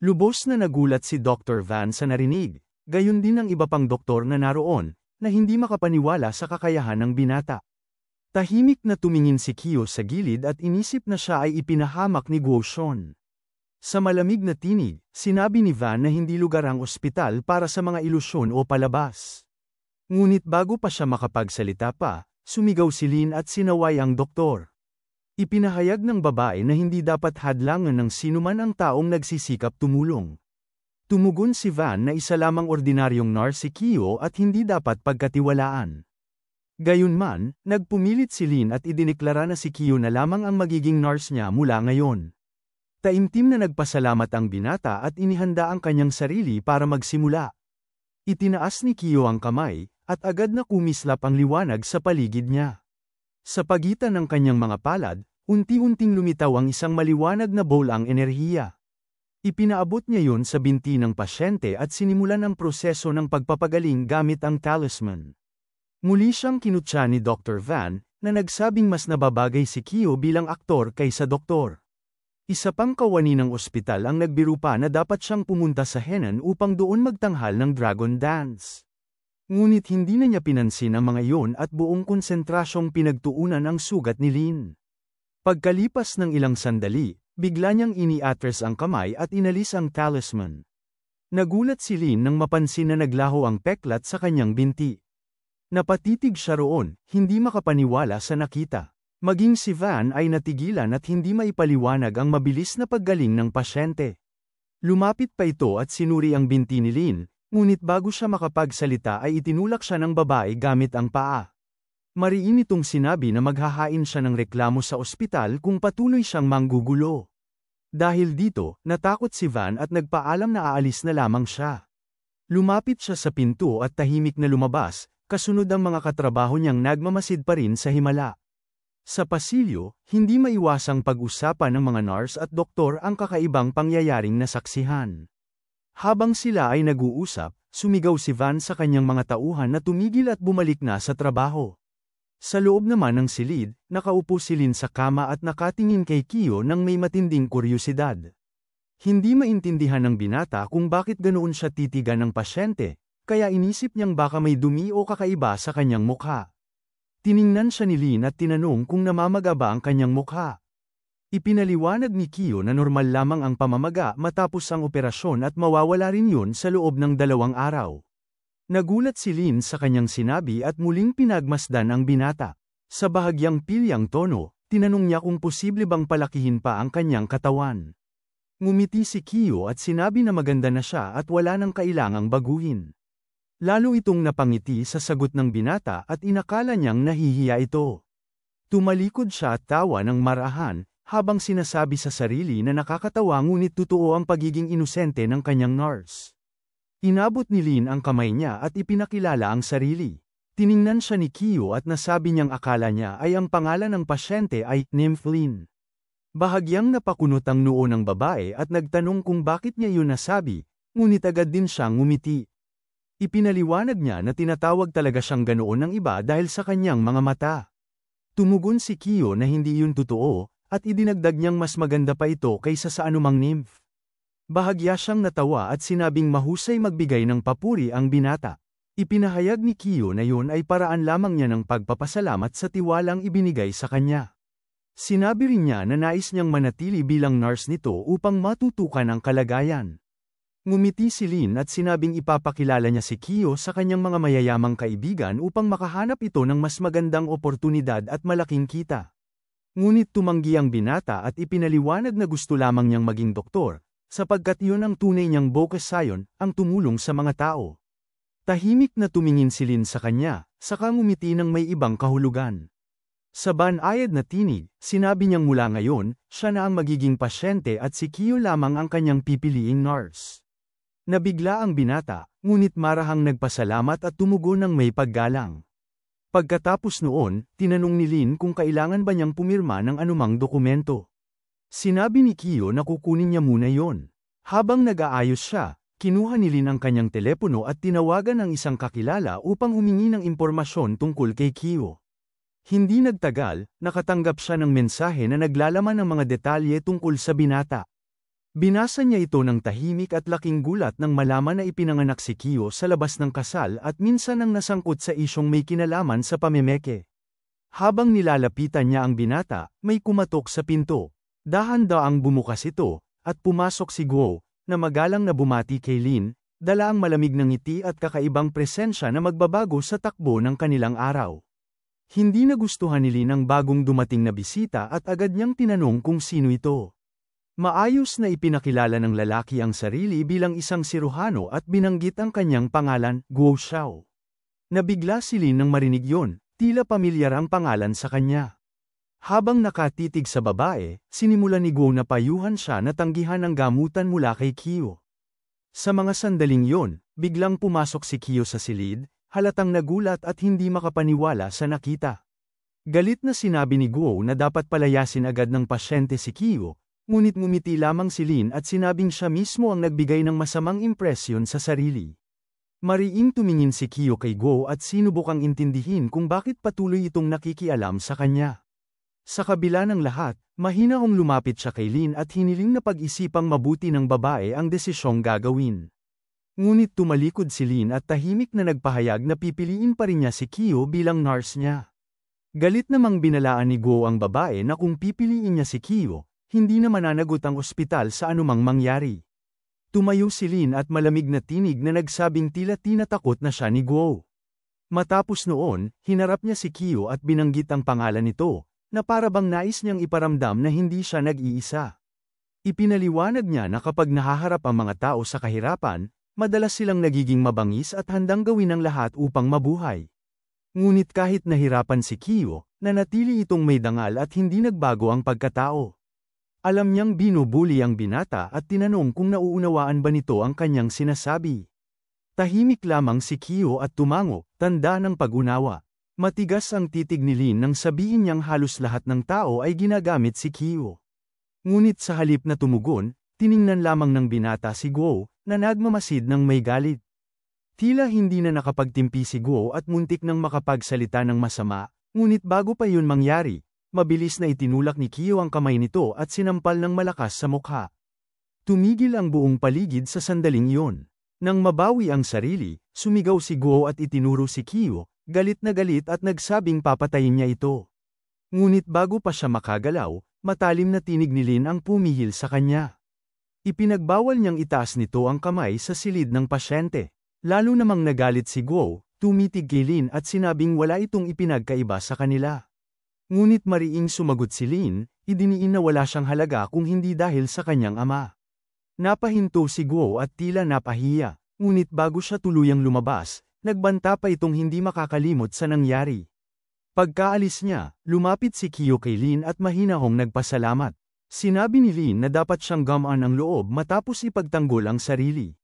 Lubos na nagulat si Dr. Van sa narinig, gayon din ang iba pang doktor na naroon, na hindi makapaniwala sa kakayahan ng binata. Tahimik na tumingin si Kyo sa gilid at inisip na siya ay ipinahamak ni Guo Shun. Sa malamig na tinig, sinabi ni Van na hindi lugar ang ospital para sa mga ilusyon o palabas. Ngunit bago pa siya makapagsalita pa, sumigaw si Lin at sinaway ang doktor. Ipinahayag ng babae na hindi dapat hadlangan ng sinuman ang taong nagsisikap tumulong. Tumugon si Van na isa lamang ordinaryong nurse si Kyo at hindi dapat pagkatiwalaan. Gayunman, nagpumilit si Lin at idineklara na si Kyo na lamang ang magiging nurse niya mula ngayon. Taimtim na nagpasalamat ang binata at inihanda ang kanyang sarili para magsimula. Itinaas ni Kyo ang kamay, at agad na kumislap ang liwanag sa paligid niya. Sa pagitan ng kanyang mga palad, unti-unting lumitaw ang isang maliwanag na bowl ang enerhiya. Ipinaabot niya yun sa binti ng pasyente at sinimulan ang proseso ng pagpapagaling gamit ang talisman. Muli siyang kinutya ni Dr. Van, na nagsabing mas nababagay si Kyo bilang aktor kaysa doktor. Isa pang kawani ng ospital ang nagbiro pa na dapat siyang pumunta sa Henan upang doon magtanghal ng Dragon Dance. Ngunit hindi na niya pinansin ang mga iyon at buong konsentrasyong pinagtuunan ang sugat ni Lin. Pagkalipas ng ilang sandali, bigla niyang ini-atres ang kamay at inalis ang talisman. Nagulat si Lin nang mapansin na naglaho ang peklat sa kanyang binti. Napatitig siya roon, hindi makapaniwala sa nakita. Maging si Van ay natigilan at hindi maipaliwanag ang mabilis na paggaling ng pasyente. Lumapit pa ito at sinuri ang binti ni Lin. Ngunit bago siya makapagsalita ay itinulak siya ng babae gamit ang paa. Mariin itong sinabi na maghahain siya ng reklamo sa ospital kung patuloy siyang manggugulo. Dahil dito, natakot si Van at nagpaalam na aalis na lamang siya. Lumapit siya sa pinto at tahimik na lumabas, kasunod ang mga katrabaho niyang nagmamasid pa rin sa himala. Sa pasilyo, hindi maiwasang pag-usapan ng mga nurse at doktor ang kakaibang pangyayaring nasaksihan. Habang sila ay nag-uusap, sumigaw si Van sa kanyang mga tauhan na tumigil at bumalik na sa trabaho. Sa loob naman ng silid, nakaupo si Lin sa kama at nakatingin kay Kyo nang may matinding kuryosidad. Hindi maintindihan ng binata kung bakit ganoon siya titigan ng pasyente, kaya inisip niyang baka may dumi o kakaiba sa kanyang mukha. Tiningnan siya ni Lin at tinanong kung namamaga ba ang kanyang mukha. Ipinaliwanag ni Kyo na normal lamang ang pamamaga matapos ang operasyon at mawawala rin yun sa loob ng 2 araw. Nagulat si Lin sa kanyang sinabi at muling pinagmasdan ang binata. Sa bahagyang pilyang tono, tinanong niya kung posible bang palakihin pa ang kanyang katawan. Ngumiti si Kyo at sinabi na maganda na siya at wala nang kailangang baguhin. Lalo itong napangiti sa sagot ng binata at inakala niyang nahihiya ito. Tumalikod siya at tawa ng marahan, habang sinasabi sa sarili na nakakatawa ngunit totoo ang pagiging inosente ng kanyang nurse. Inabot ni Lin ang kamay niya at ipinakilala ang sarili. Tiningnan siya ni Kyo at nasabi niyang akala niya ay ang pangalan ng pasyente ay Nymph Lin. Bahagyang napakunot ang noo ng babae at nagtanong kung bakit niya yun nasabi, ngunit agad din siyang ngumiti. Ipinaliwanag niya na tinatawag talaga siyang ganoon ng iba dahil sa kanyang mga mata. Tumugon si Kiyo na hindi yun totoo, at idinagdag niyang mas maganda pa ito kaysa sa anumang nymph. Bahagya siyang natawa at sinabing mahusay magbigay ng papuri ang binata. Ipinahayag ni Kiyo na yun ay paraan lamang niya ng pagpapasalamat sa tiwalang ibinigay sa kanya. Sinabi rin niya na nais niyang manatili bilang nurse nito upang matutukan ang kalagayan. Ngumiti si Lin at sinabing ipapakilala niya si Kiyo sa kanyang mga mayayamang kaibigan upang makahanap ito ng mas magandang oportunidad at malaking kita. Ngunit tumanggi ang binata at ipinaliwanag na gusto lamang niyang maging doktor, sapagkat iyon ang tunay niyang vocation, ang tumulong sa mga tao. Tahimik na tumingin si Lin sa kanya, saka ngumiti ng may ibang kahulugan. Sa banayad na tinig, sinabi niyang mula ngayon, siya na ang magiging pasyente at si Kiyo lamang ang kanyang pipiliing nurse. Nabigla ang binata, ngunit marahang nagpasalamat at tumugon ng may paggalang. Pagkatapos noon, tinanong ni Lin kung kailangan ba niyang pumirma ng anumang dokumento. Sinabi ni Kiyo na kukunin niya muna yon. Habang nag-aayos siya, kinuha ni Lin ang kanyang telepono at tinawagan ang isang kakilala upang humingi ng impormasyon tungkol kay Kiyo. Hindi nagtagal, nakatanggap siya ng mensahe na naglalaman ng mga detalye tungkol sa binata. Binasa niya ito ng tahimik at laking gulat nang malaman na ipinanganak si Kiyo sa labas ng kasal at minsan nang nasangkot sa isyong may kinalaman sa pamemeke. Habang nilalapitan niya ang binata, may kumatok sa pinto. Dahan-daang bumukas ito, at pumasok si Guo, na magalang na bumati kay Lin, dala ang malamig ng ngiti at kakaibang presensya na magbabago sa takbo ng kanilang araw. Hindi nagustuhan ni Lin ang bagong dumating na bisita at agad niyang tinanong kung sino ito. Maayos na ipinakilala ng lalaki ang sarili bilang isang siruhano at binanggit ang kanyang pangalan, Guo Xiao. Nabigla si Lin nang marinig yon, tila pamilyar ang pangalan sa kanya. Habang nakatitig sa babae, sinimulan ni Guo na payuhan siya na tanggihan ang gamutan mula kay Kiyo. Sa mga sandaling yon, biglang pumasok si Kiyo sa silid, halatang nagulat at hindi makapaniwala sa nakita. Galit na sinabi ni Guo na dapat palayasin agad ng pasyente si Kiyo, ngunit ngumiti lamang si Lin at sinabing siya mismo ang nagbigay ng masamang impresyon sa sarili. Mariing tumingin si Kiyo kay Guo at sinubukang intindihin kung bakit patuloy itong nakikialam sa kanya. Sa kabila ng lahat, mahinahong lumapit siya kay Lin at hiniling na pag-isipang mabuti ng babae ang desisyong gagawin. Ngunit tumalikod si Lin at tahimik na nagpahayag na pipiliin pa rin niya si Kiyo bilang nurse niya. Galit namang binalaan ni Guo ang babae na kung pipiliin niya si Kiyo, hindi na mananagot ang ospital sa anumang mangyari. Tumayo si Lin at malamig na tinig na nagsabing tila tinatakot na siya ni Guo. Matapos noon, hinarap niya si Kiyo at binanggit ang pangalan nito, na parabang nais niyang iparamdam na hindi siya nag-iisa. Ipinaliwanag niya na kapag nahaharap ang mga tao sa kahirapan, madalas silang nagiging mabangis at handang gawin ang lahat upang mabuhay. Ngunit kahit nahirapan si Kiyo, nanatili itong may dangal at hindi nagbago ang pagkatao. Alam niyang binubuli ang binata at tinanong kung nauunawaan ba nito ang kanyang sinasabi. Tahimik lamang si Kiyo at tumango, tanda ng pag-unawa. Matigas ang titig ni Lin nang sabihin niyang halos lahat ng tao ay ginagamit si Kiyo. Ngunit sa halip na tumugon, tiningnan lamang ng binata si Guo, na nagmamasid ng may galit. Tila hindi na nakapagtimpi si Guo at muntik nang makapagsalita ng masama, ngunit bago pa yun mangyari, mabilis na itinulak ni Kiyo ang kamay nito at sinampal ng malakas sa mukha. Tumigil ang buong paligid sa sandaling iyon. Nang mabawi ang sarili, sumigaw si Guo at itinuro si Kiyo, galit na galit at nagsabing papatayin niya ito. Ngunit bago pa siya makagalaw, matalim na tinig ni Lin ang pumihil sa kanya. Ipinagbawal niyang itaas nito ang kamay sa silid ng pasyente. Lalo namang nagalit si Guo, tumitig kay Lin at sinabing wala itong ipinagkaiba sa kanila. Ngunit mariing sumagot si Lin, idiniin na wala siyang halaga kung hindi dahil sa kanyang ama. Napahinto si Guo at tila napahiya, ngunit bago siya tuluyang lumabas, nagbanta pa itong hindi makakalimot sa nangyari. Pagkaalis niya, lumapit si Kiyo kay Lin at mahinahong nagpasalamat. Sinabi ni Lin na dapat siyang gamaan ang loob matapos ipagtanggol ang sarili.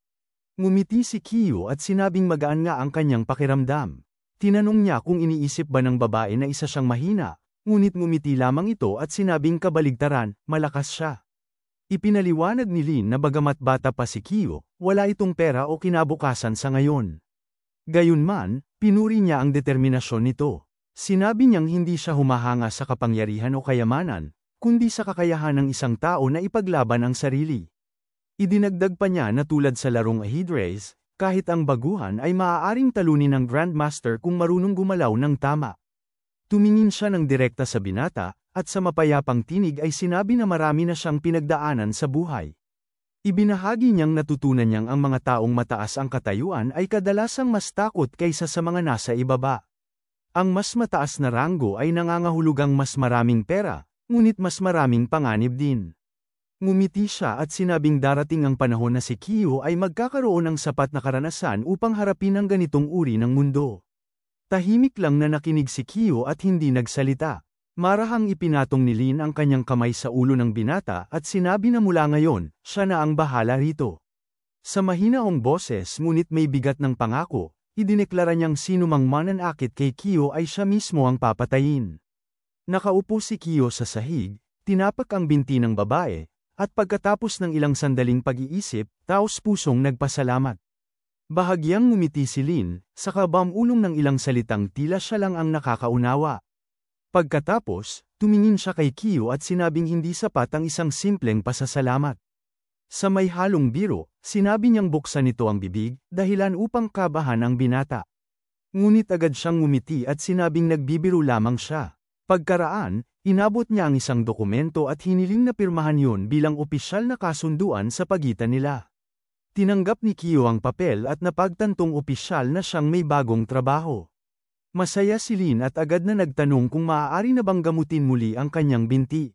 Ngumiti si Kiyo at sinabing magaan nga ang kanyang pakiramdam. Tinanong niya kung iniisip ba ng babae na isa siyang mahina, ngunit ngumiti lamang ito at sinabing kabaligtaran, malakas siya. Ipinaliwanag ni Lin na bagamat bata pa si Kyo, wala itong pera o kinabukasan sa ngayon. Gayunman, pinuri niya ang determinasyon nito. Sinabi niyang hindi siya humahanga sa kapangyarihan o kayamanan, kundi sa kakayahan ng isang tao na ipaglaban ang sarili. Idinagdag pa niya na tulad sa larong ajedrez, kahit ang baguhan ay maaaring talunin ng Grandmaster kung marunong gumalaw ng tama. Tumingin siya ng direkta sa binata, at sa mapayapang tinig ay sinabi na marami na siyang pinagdaanan sa buhay. Ibinahagi niyang natutunan niyang ang mga taong mataas ang katayuan ay kadalasang mas takot kaysa sa mga nasa ibaba. Ang mas mataas na ranggo ay nangangahulugang mas maraming pera, ngunit mas maraming panganib din. Ngumiti siya at sinabing darating ang panahon na si Kyo ay magkakaroon ng sapat na karanasan upang harapin ang ganitong uri ng mundo. Tahimik lang na nakinig si Kyo at hindi nagsalita. Marahang ipinatong ni Lin ang kanyang kamay sa ulo ng binata at sinabi na mula ngayon, siya na ang bahala rito. Sa mahinaong boses ngunit may bigat ng pangako, idineklara niyang sinumang mananakit kay Kyo ay siya mismo ang papatayin. Nakaupo si Kyo sa sahig, tinapak ang binti ng babae, at pagkatapos ng ilang sandaling pag-iisip, taos-pusong nagpasalamat. Bahagyang ngumiti si Lin, saka bumulong ng ilang salitang tila siya lang ang nakakaunawa. Pagkatapos, tumingin siya kay Kyo at sinabing hindi sapat ang isang simpleng pasasalamat. Sa may halong biro, sinabi niyang buksan nito ang bibig, dahilan upang kabahan ang binata. Ngunit agad siyang ngumiti at sinabing nagbibiro lamang siya. Pagkaraan, inabot niya ang isang dokumento at hiniling na pirmahan yun bilang opisyal na kasunduan sa pagitan nila. Tinanggap ni Kyo ang papel at napagtantong opisyal na siyang may bagong trabaho. Masaya si Lin at agad na nagtanong kung maaari na bang gamutin muli ang kanyang binti.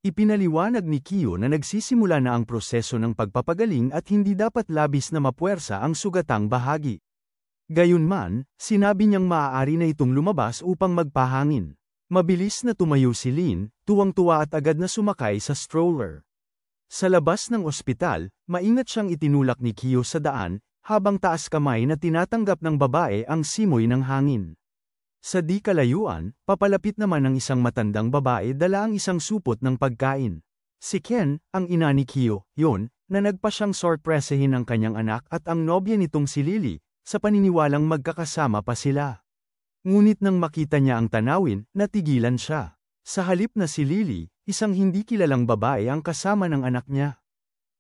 Ipinaliwanag ni Kyo na nagsisimula na ang proseso ng pagpapagaling at hindi dapat labis na mapuwersa ang sugatang bahagi. Gayunman, sinabi niyang maaari na itong lumabas upang magpahangin. Mabilis na tumayo si Lin, tuwang-tuwa at agad na sumakay sa stroller. Sa labas ng ospital, maingat siyang itinulak ni Kyo sa daan, habang taas kamay na tinatanggap ng babae ang simoy ng hangin. Sa di kalayuan, papalapit naman ang isang matandang babae dala ang isang supot ng pagkain. Si Ken, ang ina ni Kyo, yun, na nagpa siyang sorpresahin ang kanyang anak at ang nobya nitong si Lily, sa paniniwalang magkakasama pa sila. Ngunit nang makita niya ang tanawin, natigilan siya. Sa halip na si Lily, isang hindi kilalang babae ang kasama ng anak niya.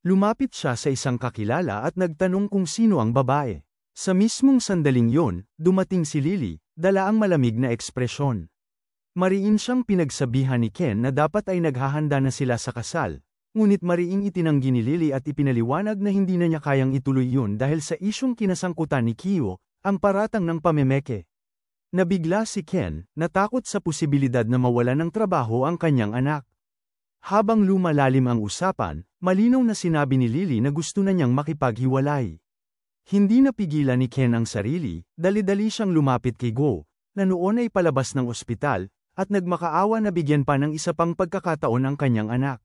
Lumapit siya sa isang kakilala at nagtanong kung sino ang babae. Sa mismong sandaling yon, dumating si Lily, dala ang malamig na ekspresyon. Mariin siyang pinagsabihan ni Ken na dapat ay naghahanda na sila sa kasal, ngunit mariing itinanggi ni Lily at ipinaliwanag na hindi na niya kayang ituloy yun dahil sa isyong kinasangkutan ni Kyo, ang paratang ng pamemeke. Nabigla si Ken, natakot sa posibilidad na mawala ng trabaho ang kanyang anak. Habang lumalalim ang usapan, malinaw na sinabi ni Lily na gusto na niyang makipaghiwalay. Hindi napigilan ni Ken ang sarili, dali-dali siyang lumapit kay Go, na noon ay palabas ng ospital, at nagmakaawa na bigyan pa ng isa pang pagkakataon ang kanyang anak.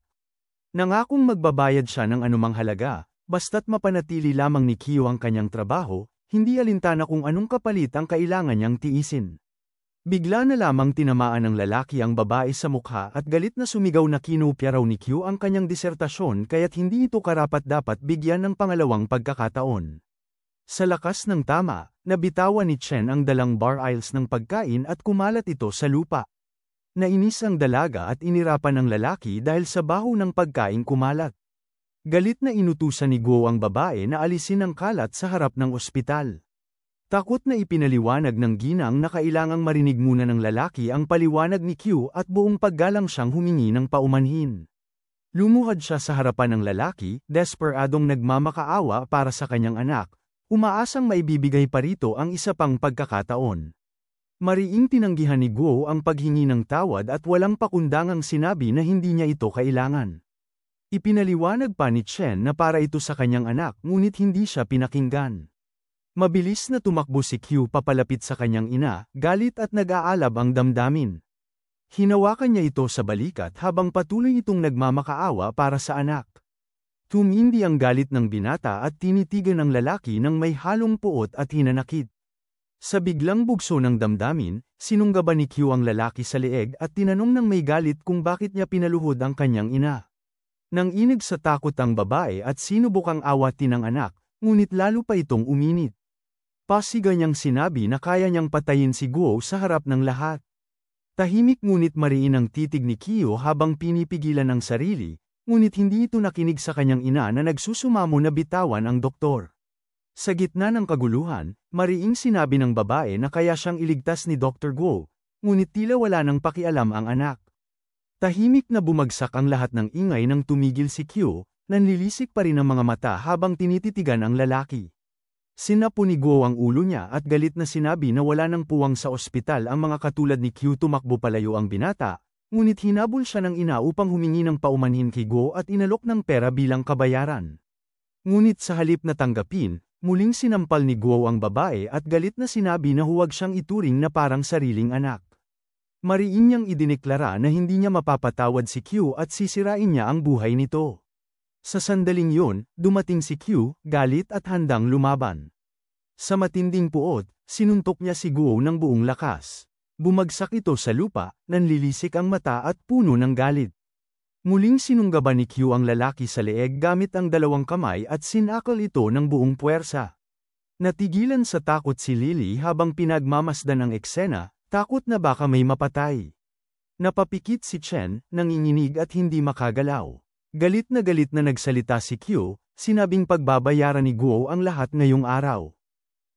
Nangakong magbabayad siya ng anumang halaga, basta't mapanatili lamang ni Kyo ang kanyang trabaho, hindi alintana kung anong kapalit ang kailangan niyang tiisin. Bigla na lamang tinamaan ng lalaki ang babae sa mukha at galit na sumigaw na kinopya raw ni Kyo ang kanyang disertasyon kaya't hindi ito karapat-dapat bigyan ng pangalawang pagkakataon. Sa lakas ng tama, nabitawan ni Chen ang dalang bar aisles ng pagkain at kumalat ito sa lupa. Nainis ang dalaga at inirapan ng lalaki dahil sa baho ng pagkain kumalat. Galit na inutusan ni Go ang babae na alisin ang kalat sa harap ng ospital. Takot na ipinaliwanag ng ginang na kailangang marinig muna ng lalaki ang paliwanag ni Q at buong paggalang siyang humingi ng paumanhin. Lumuhad siya sa harapan ng lalaki, desperadong nagmamakaawa para sa kanyang anak. Umaasang maibibigay pa rito ang isa pang pagkakataon. Mariing tinanggihan ni Guo ang paghingi ng tawad at walang pakundangang sinabi na hindi niya ito kailangan. Ipinaliwanag pa ni Chen na para ito sa kanyang anak ngunit hindi siya pinakinggan. Mabilis na tumakbo si Q papalapit sa kanyang ina, galit at nag-aalab ang damdamin. Hinawakan niya ito sa balikat habang patuloy itong nagmamakaawa para sa anak. Tumindi ang galit ng binata at tinitigan ng lalaki ng may halong puot at hinanakit. Sa biglang bugso ng damdamin, sinunggaban ni Q ang lalaki sa leeg at tinanong ng may galit kung bakit niya pinaluhod ang kanyang ina. Nang inig sa takot ang babae at sinubukang awatin ang anak, ngunit lalo pa itong uminit. Pasiga niyang sinabi na kaya niyang patayin si Guo sa harap ng lahat. Tahimik ngunit mariin ang titig ni Q habang pinipigilan ang sarili, ngunit hindi ito nakinig sa kanyang ina na nagsusumamo na bitawan ang doktor. Sa gitna ng kaguluhan, mariing sinabi ng babae na kaya siyang iligtas ni Dr. Guo, ngunit tila wala nang pakialam ang anak. Tahimik na bumagsak ang lahat ng ingay nang tumigil si Q, nanlilisik pa rin ang mga mata habang tinititigan ang lalaki. Sinapo ni Guo ang ulo niya at galit na sinabi na wala nang puwang sa ospital ang mga katulad ni Q. Tumakbo palayo ang binata, ngunit hinabol siya ng ina upang humingi ng paumanhin kay Guo at inalok ng pera bilang kabayaran. Ngunit sa halip na tanggapin, muling sinampal ni Guo ang babae at galit na sinabi na huwag siyang ituring na parang sariling anak. Mariin niyang idineklara na hindi niya mapapatawad si Q at sisirain niya ang buhay nito. Sa sandaling yun, dumating si Q, galit at handang lumaban. Sa matinding puot, sinuntok niya si Guo ng buong lakas. Bumagsak ito sa lupa, nanlilisik ang mata at puno ng galit. Muling sinunggaban ni Q ang lalaki sa leeg gamit ang dalawang kamay at sinakal ito ng buong puwersa. Natigilan sa takot si Lily habang pinagmamasdan ang eksena, takot na baka may mapatay. Napapikit si Chen, nanginginig at hindi makagalaw. Galit na nagsalita si Q, sinabing pagbabayaran ni Guo ang lahat ngayong araw.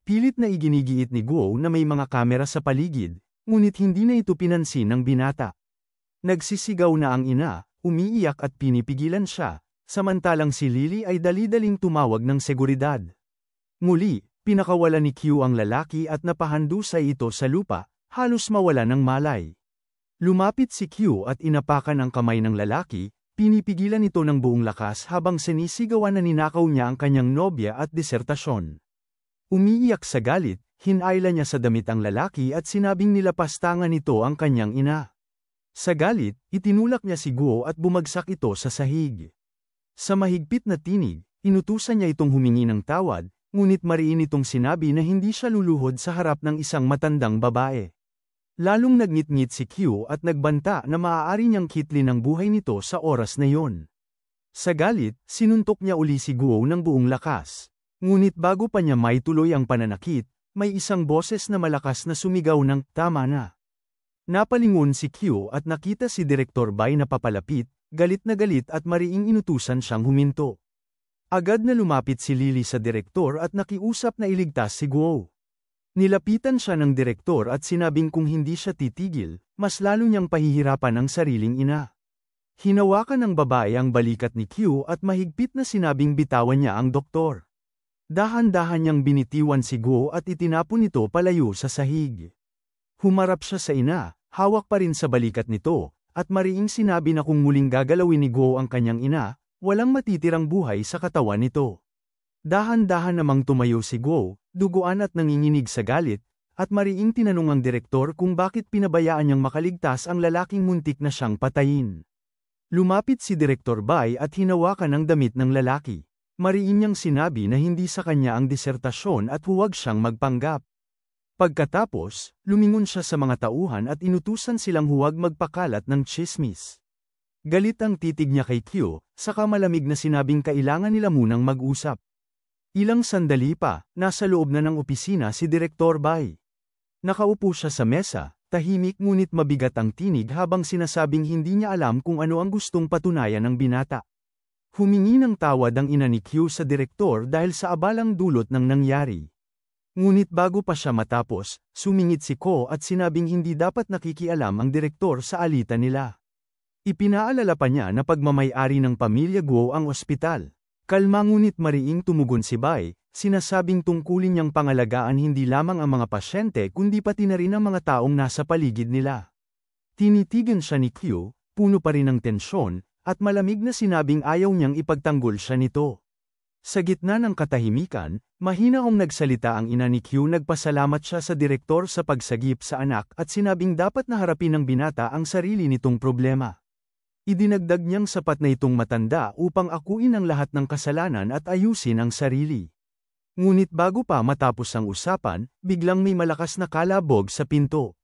Pilit na iginigiit ni Guo na may mga kamera sa paligid, ngunit hindi na ito pinansin ng binata. Nagsisigaw na ang ina, umiiyak at pinipigilan siya, samantalang si Lily ay dali-daling tumawag ng seguridad. Muli, pinakawala ni Q ang lalaki at napahandusay ito sa lupa, halos mawala ng malay. Lumapit si Q at inapakan ang kamay ng lalaki, pinipigilan ito ng buong lakas habang sinisigawan na ninakaw niya ang kanyang nobya at disertasyon. Umiiyak sa galit, hinayla niya sa damit ang lalaki at sinabing nilapastangan nito ang kanyang ina. Sa galit, itinulak niya si Guo at bumagsak ito sa sahig. Sa mahigpit na tinig, inutusan niya itong humingi ng tawad, ngunit mariin itong sinabi na hindi siya luluhod sa harap ng isang matandang babae. Lalong nagngit-ngit si Q at nagbanta na maaari niyang kitlin ang buhay nito sa oras na yon. Sa galit, sinuntok niya uli si Guo ng buong lakas. Ngunit bago pa niya maituloy ang pananakit, may isang boses na malakas na sumigaw ng, "Tama na." Napalingon si Q at nakita si Direktor Bai na papalapit, galit na galit at mariing inutusan siyang huminto. Agad na lumapit si Lily sa direktor at nakiusap na iligtas si Guo. Nilapitan siya ng direktor at sinabing kung hindi siya titigil, mas lalo niyang pahihirapan ang sariling ina. Hinawakan ng babae ang balikat ni Q at mahigpit na sinabing bitawan niya ang doktor. Dahan-dahan niyang binitiwan si Guo at itinapon ito palayo sa sahig. Humarap siya sa ina, hawak pa rin sa balikat nito, at mariing sinabi na kung muling gagalawin ni Guo ang kanyang ina, walang matitirang buhay sa katawan nito. Dahan-dahan namang tumayo si Guo, duguan at nanginginig sa galit, at mariing tinanong ang direktor kung bakit pinabayaan niyang makaligtas ang lalaking muntik na siyang patayin. Lumapit si Direktor Bai at hinawakan ang damit ng lalaki. Mariin niyang sinabi na hindi sa kanya ang disertasyon at huwag siyang magpanggap. Pagkatapos, lumingon siya sa mga tauhan at inutusan silang huwag magpakalat ng tsismis. Galit ang titig niya kay Q, saka malamig na sinabing kailangan nila munang mag-usap. Ilang sandali pa, nasa loob na ng opisina si Direktor Bai. Nakaupo siya sa mesa, tahimik ngunit mabigat ang tinig habang sinasabing hindi niya alam kung ano ang gustong patunayan ng binata. Humingi ng tawad ang ina ni Q sa direktor dahil sa abalang dulot ng nangyari. Ngunit bago pa siya matapos, sumingit si Ko at sinabing hindi dapat nakikialam ang direktor sa alitan nila. Ipinaalala pa niya na pagmamay-ari ng pamilya Guo ang ospital. Kalma ngunit mariing tumugon si Bai, sinasabing tungkulin niyang pangalagaan hindi lamang ang mga pasyente kundi pati na rin ang mga taong nasa paligid nila. Tinitigan siya ni Q, puno pa rin ng tensyon, at malamig na sinabing ayaw niyang ipagtanggol siya nito. Sa gitna ng katahimikan, mahinaong nagsalita ang ina ni Q. Nagpasalamat siya sa direktor sa pagsagip sa anak at sinabing dapat na harapin ng binata ang sarili nitong problema. Idinagdag niyang sapat na itong matanda upang akuin ang lahat ng kasalanan at ayusin ang sarili. Ngunit bago pa matapos ang usapan, biglang may malakas na kalabog sa pinto.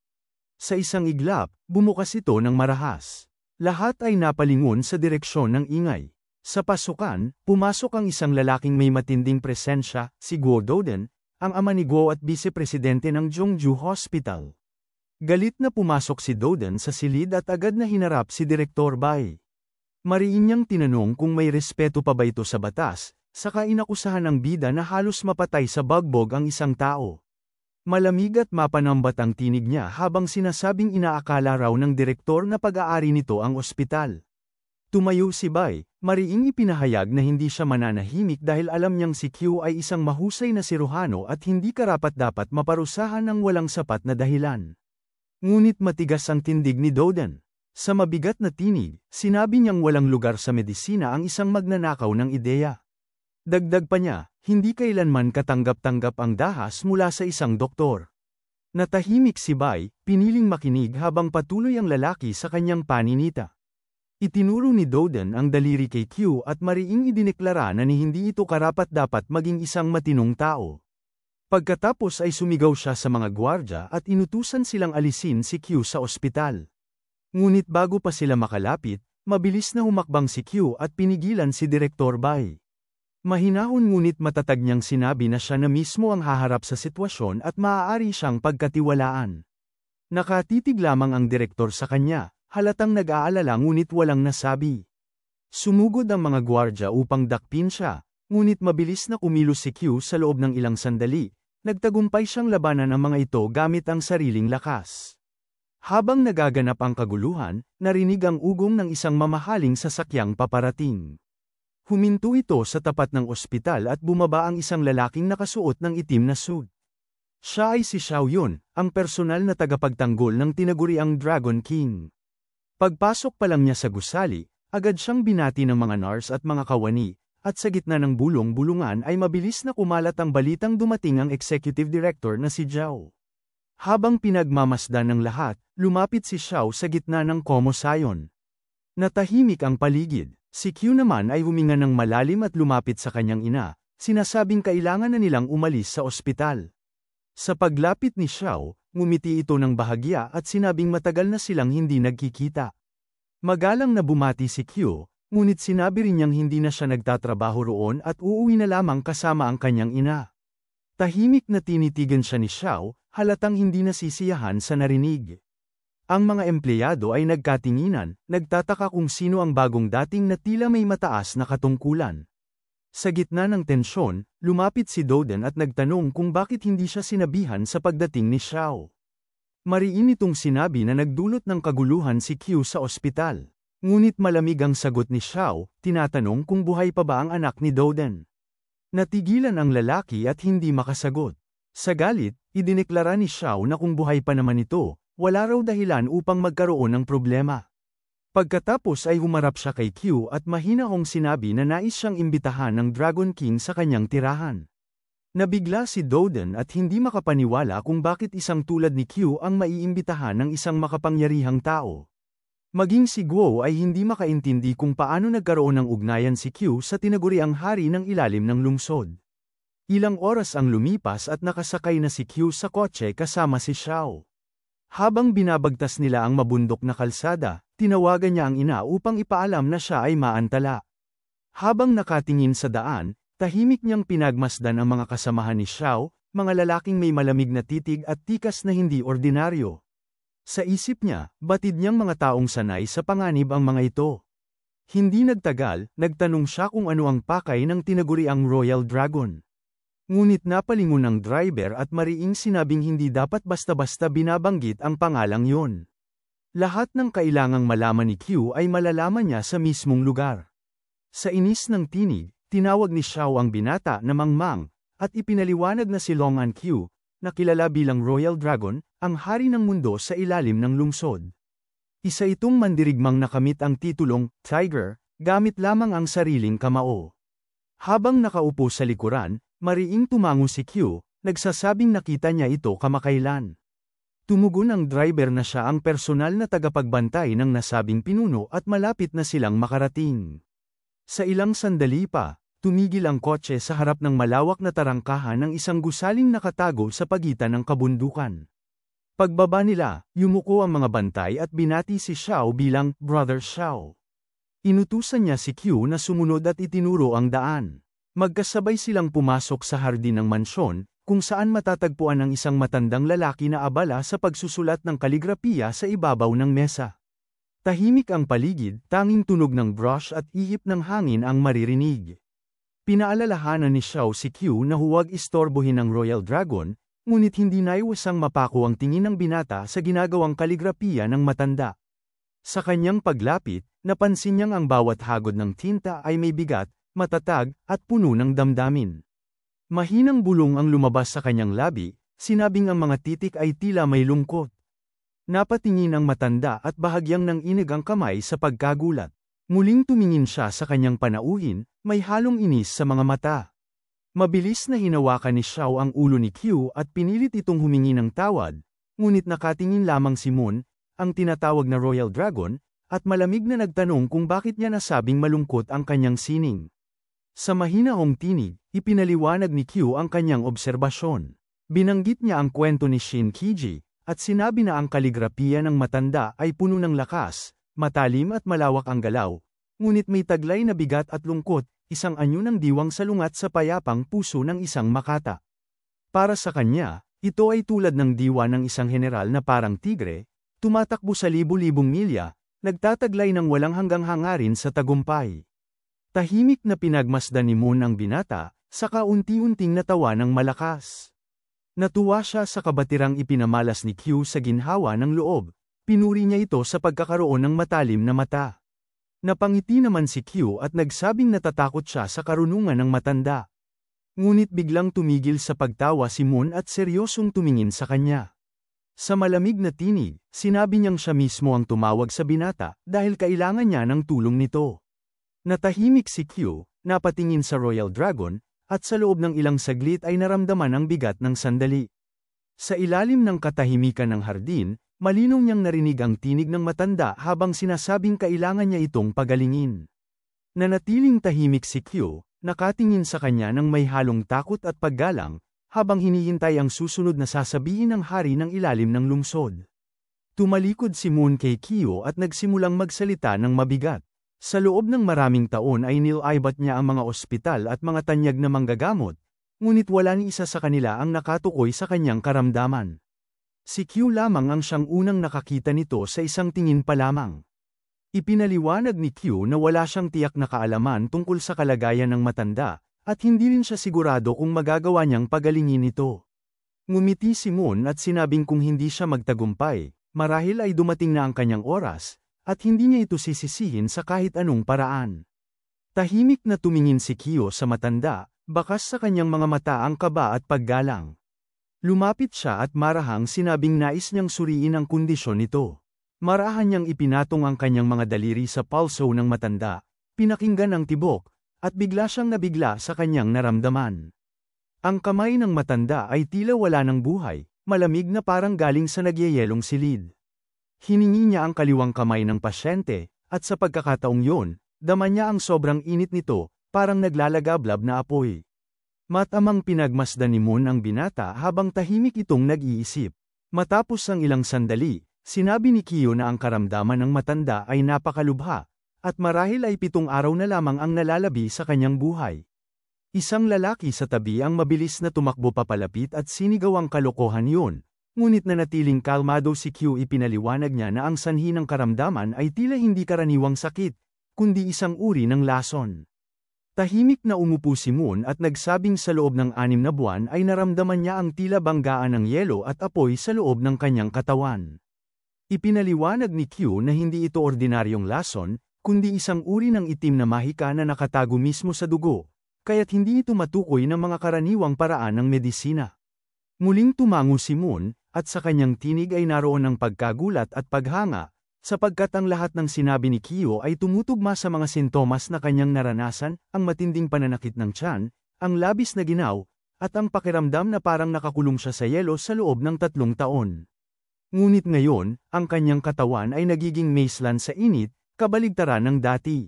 Sa isang iglap, bumukas ito ng marahas. Lahat ay napalingon sa direksyon ng ingay. Sa pasukan, pumasok ang isang lalaking may matinding presensya, si Guo Doden, ang ama ni Guo at vice-presidente ng Zhongju Hospital. Galit na pumasok si Doden sa silid at agad na hinarap si Direktor Bai. Mariin niyang tinanong kung may respeto pa ba ito sa batas, saka inakusahan ng bida na halos mapatay sa bagbog ang isang tao. Malamig at mapanambat ang tinig niya habang sinasabing inaakala raw ng direktor na pag-aari nito ang ospital. Tumayo si Bai, mariing ipinahayag na hindi siya mananahimik dahil alam niyang si Q ay isang mahusay na siruhano at hindi karapat-dapat maparusahan ng walang sapat na dahilan. Ngunit matigas ang tindig ni Doden. Sa mabigat na tinig, sinabi niyang walang lugar sa medisina ang isang magnanakaw ng ideya. Dagdag pa niya, hindi kailanman katanggap-tanggap ang dahas mula sa isang doktor. Natahimik si Bai, piniling makinig habang patuloy ang lalaki sa kanyang paninita. Itinuro ni Doden ang daliri kay Q at mariing idineklara na ni hindi ito karapat-dapat maging isang matinong tao. Pagkatapos ay sumigaw siya sa mga gwardya at inutusan silang alisin si Q sa ospital. Ngunit bago pa sila makalapit, mabilis na humakbang si Q at pinigilan si Direktor Bai. Mahinahon ngunit matatag niyang sinabi na siya na mismo ang haharap sa sitwasyon at maaari siyang pagkatiwalaan. Nakatitig lamang ang direktor sa kanya, halatang nag-aalala ngunit walang nasabi. Sumugod ang mga gwardya upang dakpin siya, ngunit mabilis na kumilos si Q sa loob ng ilang sandali, nagtagumpay siyang labanan ang mga ito gamit ang sariling lakas. Habang nagaganap ang kaguluhan, narinig ang ugong ng isang mamahaling sasakyang paparating. Huminto ito sa tapat ng ospital at bumaba ang isang lalaking nakasuot ng itim na suit. Siya ay si Xiao Yun, ang personal na tagapagtanggol ng tinaguriang Dragon King. Pagpasok pa lang niya sa gusali, agad siyang binati ng mga nurse at mga kawani, at sa gitna ng bulong-bulungan ay mabilis na kumalat ang balitang dumating ang executive director na si Zhao. Habang pinagmamasdan ng lahat, lumapit si Xiao sa gitna ng komosayon. Natahimik ang paligid. Si Q naman ay huminga ng malalim at lumapit sa kanyang ina, sinasabing kailangan na nilang umalis sa ospital. Sa paglapit ni Xiao, ngumiti ito ng bahagya at sinabing matagal na silang hindi nagkikita. Magalang na bumati si Q, ngunit sinabi rin niyang hindi na siya nagtatrabaho roon at uuwi na lamang kasama ang kanyang ina. Tahimik na tinitigan siya ni Xiao, halatang hindi nasisiyahan sa narinig. Ang mga empleyado ay nagkatinginan, nagtataka kung sino ang bagong dating na tila may mataas na katungkulan. Sa gitna ng tensyon, lumapit si Doden at nagtanong kung bakit hindi siya sinabihan sa pagdating ni Xiao. Mariin itong sinabi na nagdulot ng kaguluhan si Q sa ospital. Ngunit malamig ang sagot ni Xiao, tinatanong kung buhay pa ba ang anak ni Doden. Natigilan ang lalaki at hindi makasagot. Sa galit, idineklara ni Xiao na kung buhay pa naman ito, wala raw dahilan upang magkaroon ng problema. Pagkatapos ay humarap siya kay Q at mahinahong sinabi na nais siyang imbitahan ng Dragon King sa kanyang tirahan. Nabigla si Doden at hindi makapaniwala kung bakit isang tulad ni Q ang maiimbitahan ng isang makapangyarihang tao. Maging si Guo ay hindi makaintindi kung paano nagkaroon ng ugnayan si Q sa tinaguriang hari ng ilalim ng lungsod. Ilang oras ang lumipas at nakasakay na si Q sa kotse kasama si Xiao. Habang binabagtas nila ang mabundok na kalsada, tinawagan niya ang ina upang ipaalam na siya ay maantala. Habang nakatingin sa daan, tahimik niyang pinagmasdan ang mga kasamahan ni Xiao, mga lalaking may malamig na titig at tikas na hindi ordinaryo. Sa isip niya, batid niyang mga taong sanay sa panganib ang mga ito. Hindi nagtagal, nagtanong siya kung ano ang pakay ng tinaguriang Royal Dragon. Ngunit napalingon ng driver at mariing sinabing hindi dapat basta-basta binabanggit ang pangalang yon. Lahat ng kailangang malaman ni Q ay malalaman niya sa mismong lugar. Sa inis ng tinig, tinawag ni Xiao ang binata na Mangmang, at ipinaliwanag na si Longan Q, na kilala bilang Royal Dragon, ang hari ng mundo sa ilalim ng lungsod. Isa itong mandirigmang nakamit ang titulong Tiger, gamit lamang ang sariling kamao. Habang nakaupo sa likuran, mariing tumango si Q, nagsasabing nakita niya ito kamakailan. Tumugon ang driver na siya ang personal na tagapagbantay ng nasabing pinuno at malapit na silang makarating. Sa ilang sandali pa, Tumigil ang kotse sa harap ng malawak na tarangkahan ng isang gusaling nakatago sa pagitan ng kabundukan. Pagbaba nila, yumuko ang mga bantay at binati si Xiao bilang Brother Xiao. Inutusan niya si Q na sumunod at itinuro ang daan. Magkasabay silang pumasok sa hardin ng mansyon, kung saan matatagpuan ang isang matandang lalaki na abala sa pagsusulat ng kaligrapiya sa ibabaw ng mesa. Tahimik ang paligid, tanging tunog ng brush at ihip ng hangin ang maririnig. Pinaalalahanan ni Xiao si Q na huwag istorbohin ang Royal Dragon, ngunit hindi naiwasang mapako ang tingin ng binata sa ginagawang kaligrapiya ng matanda. Sa kanyang paglapit, napansin niyang ang bawat hagod ng tinta ay may bigat, matatag, at puno ng damdamin. Mahinang bulong ang lumabas sa kanyang labi, sinabing ang mga titik ay tila may lungkot. Napatingin ang matanda at bahagyang nanginig ang kamay sa pagkagulat. Muling tumingin siya sa kanyang panauhin, may halong inis sa mga mata. Mabilis na hinawakan ni Xiao ang ulo ni Q at pinilit itong humingi ng tawad, ngunit nakatingin lamang si Moon, ang tinatawag na Royal Dragon, at malamig na nagtanong kung bakit niya nasabing malungkot ang kanyang sining. Sa mahinahong tinig, ipinaliwanag ni Q ang kanyang obserbasyon. Binanggit niya ang kwento ni Shin Kiji, at sinabi na ang kaligrapiya ng matanda ay puno ng lakas, matalim at malawak ang galaw, ngunit may taglay na bigat at lungkot, isang anyo ng diwang salungat sa payapang puso ng isang makata. Para sa kanya, ito ay tulad ng diwa ng isang general na parang tigre, tumatakbo sa libu-libong milya, nagtataglay ng walang hanggang hangarin sa tagumpay. Tahimik na pinagmasdan ni Moon ang binata, saka unti-unting natawa ng malakas. Natuwa siya sa kabatirang ipinamalas ni Q sa ginhawa ng loob, pinuri niya ito sa pagkakaroon ng matalim na mata. Napangiti naman si Q at nagsabing natatakot siya sa karunungan ng matanda. Ngunit biglang tumigil sa pagtawa si Moon at seryosong tumingin sa kanya. Sa malamig na tinig, sinabi niyang siya mismo ang tumawag sa binata dahil kailangan niya ng tulong nito. Natahimik si Q, napatingin sa Royal Dragon, at sa loob ng ilang saglit ay naramdaman ang bigat ng sandali. Sa ilalim ng katahimikan ng hardin, malinaw niyang narinig ang tinig ng matanda habang sinasabing kailangan niya itong pagalingin. Nanatiling tahimik si Q, nakatingin sa kanya ng may halong takot at paggalang, habang hinihintay ang susunod na sasabihin ng hari ng ilalim ng lungsod. Tumalikod si Moon kay Q at nagsimulang magsalita ng mabigat. Sa loob ng maraming taon ay nilaibat niya ang mga ospital at mga tanyag na manggagamot, ngunit wala ni isa sa kanila ang nakatukoy sa kanyang karamdaman. Si Q lamang ang siyang unang nakakita nito sa isang tingin pa lamang. Ipinaliwanag ni Q na wala siyang tiyak na kaalaman tungkol sa kalagayan ng matanda, at hindi rin siya sigurado kung magagawa niyang pagalingin ito. Ngumiti si Moon at sinabing kung hindi siya magtagumpay, marahil ay dumating na ang kanyang oras, at hindi niya ito sisisihin sa kahit anong paraan. Tahimik na tumingin si Q sa matanda, bakas sa kanyang mga mata ang kaba at paggalang. Lumapit siya at marahang sinabing nais niyang suriin ang kondisyon nito. Marahan niyang ipinatong ang kanyang mga daliri sa pulso ng matanda, pinakinggan ang tibok, at bigla siyang nabigla sa kanyang naramdaman. Ang kamay ng matanda ay tila wala ng buhay, malamig na parang galing sa nagyayelong silid. Hiningi niya ang kaliwang kamay ng pasyente, at sa pagkakataong yun, dama niya ang sobrang init nito, parang naglalagablab na apoy. Matamang pinagmasdan ni Moon ang binata habang tahimik itong nag-iisip. Matapos ang ilang sandali, sinabi ni Kiyo na ang karamdaman ng matanda ay napakalubha, at marahil ay 7 araw na lamang ang nalalabi sa kanyang buhay. Isang lalaki sa tabi ang mabilis na tumakbo papalapit at sinigaw ang kalokohan yun. Ngunit nanatiling kalmado si Q, ipinaliwanag niya na ang sanhi ng karamdaman ay tila hindi karaniwang sakit, kundi isang uri ng lason. Tahimik na umupo si Moon at nagsabing sa loob ng 6 na buwan ay naramdaman niya ang tila banggaan ng yelo at apoy sa loob ng kanyang katawan. Ipinaliwanag ni Q na hindi ito ordinaryong lason, kundi isang uri ng itim na mahika na nakatago mismo sa dugo, kaya't hindi ito matukoy ng mga karaniwang paraan ng medisina. Muling tumango si Moon, at sa kanyang tinig ay naroon ang pagkagulat at paghanga, sapagkat ang lahat ng sinabi ni Kiyo ay tumutugma sa mga sintomas na kanyang naranasan, ang matinding pananakit ng tiyan, ang labis na ginaw, at ang pakiramdam na parang nakakulong siya sa yelo sa loob ng 3 taon. Ngunit ngayon, ang kanyang katawan ay nagiging maislan sa init, kabaligtaran ng dati.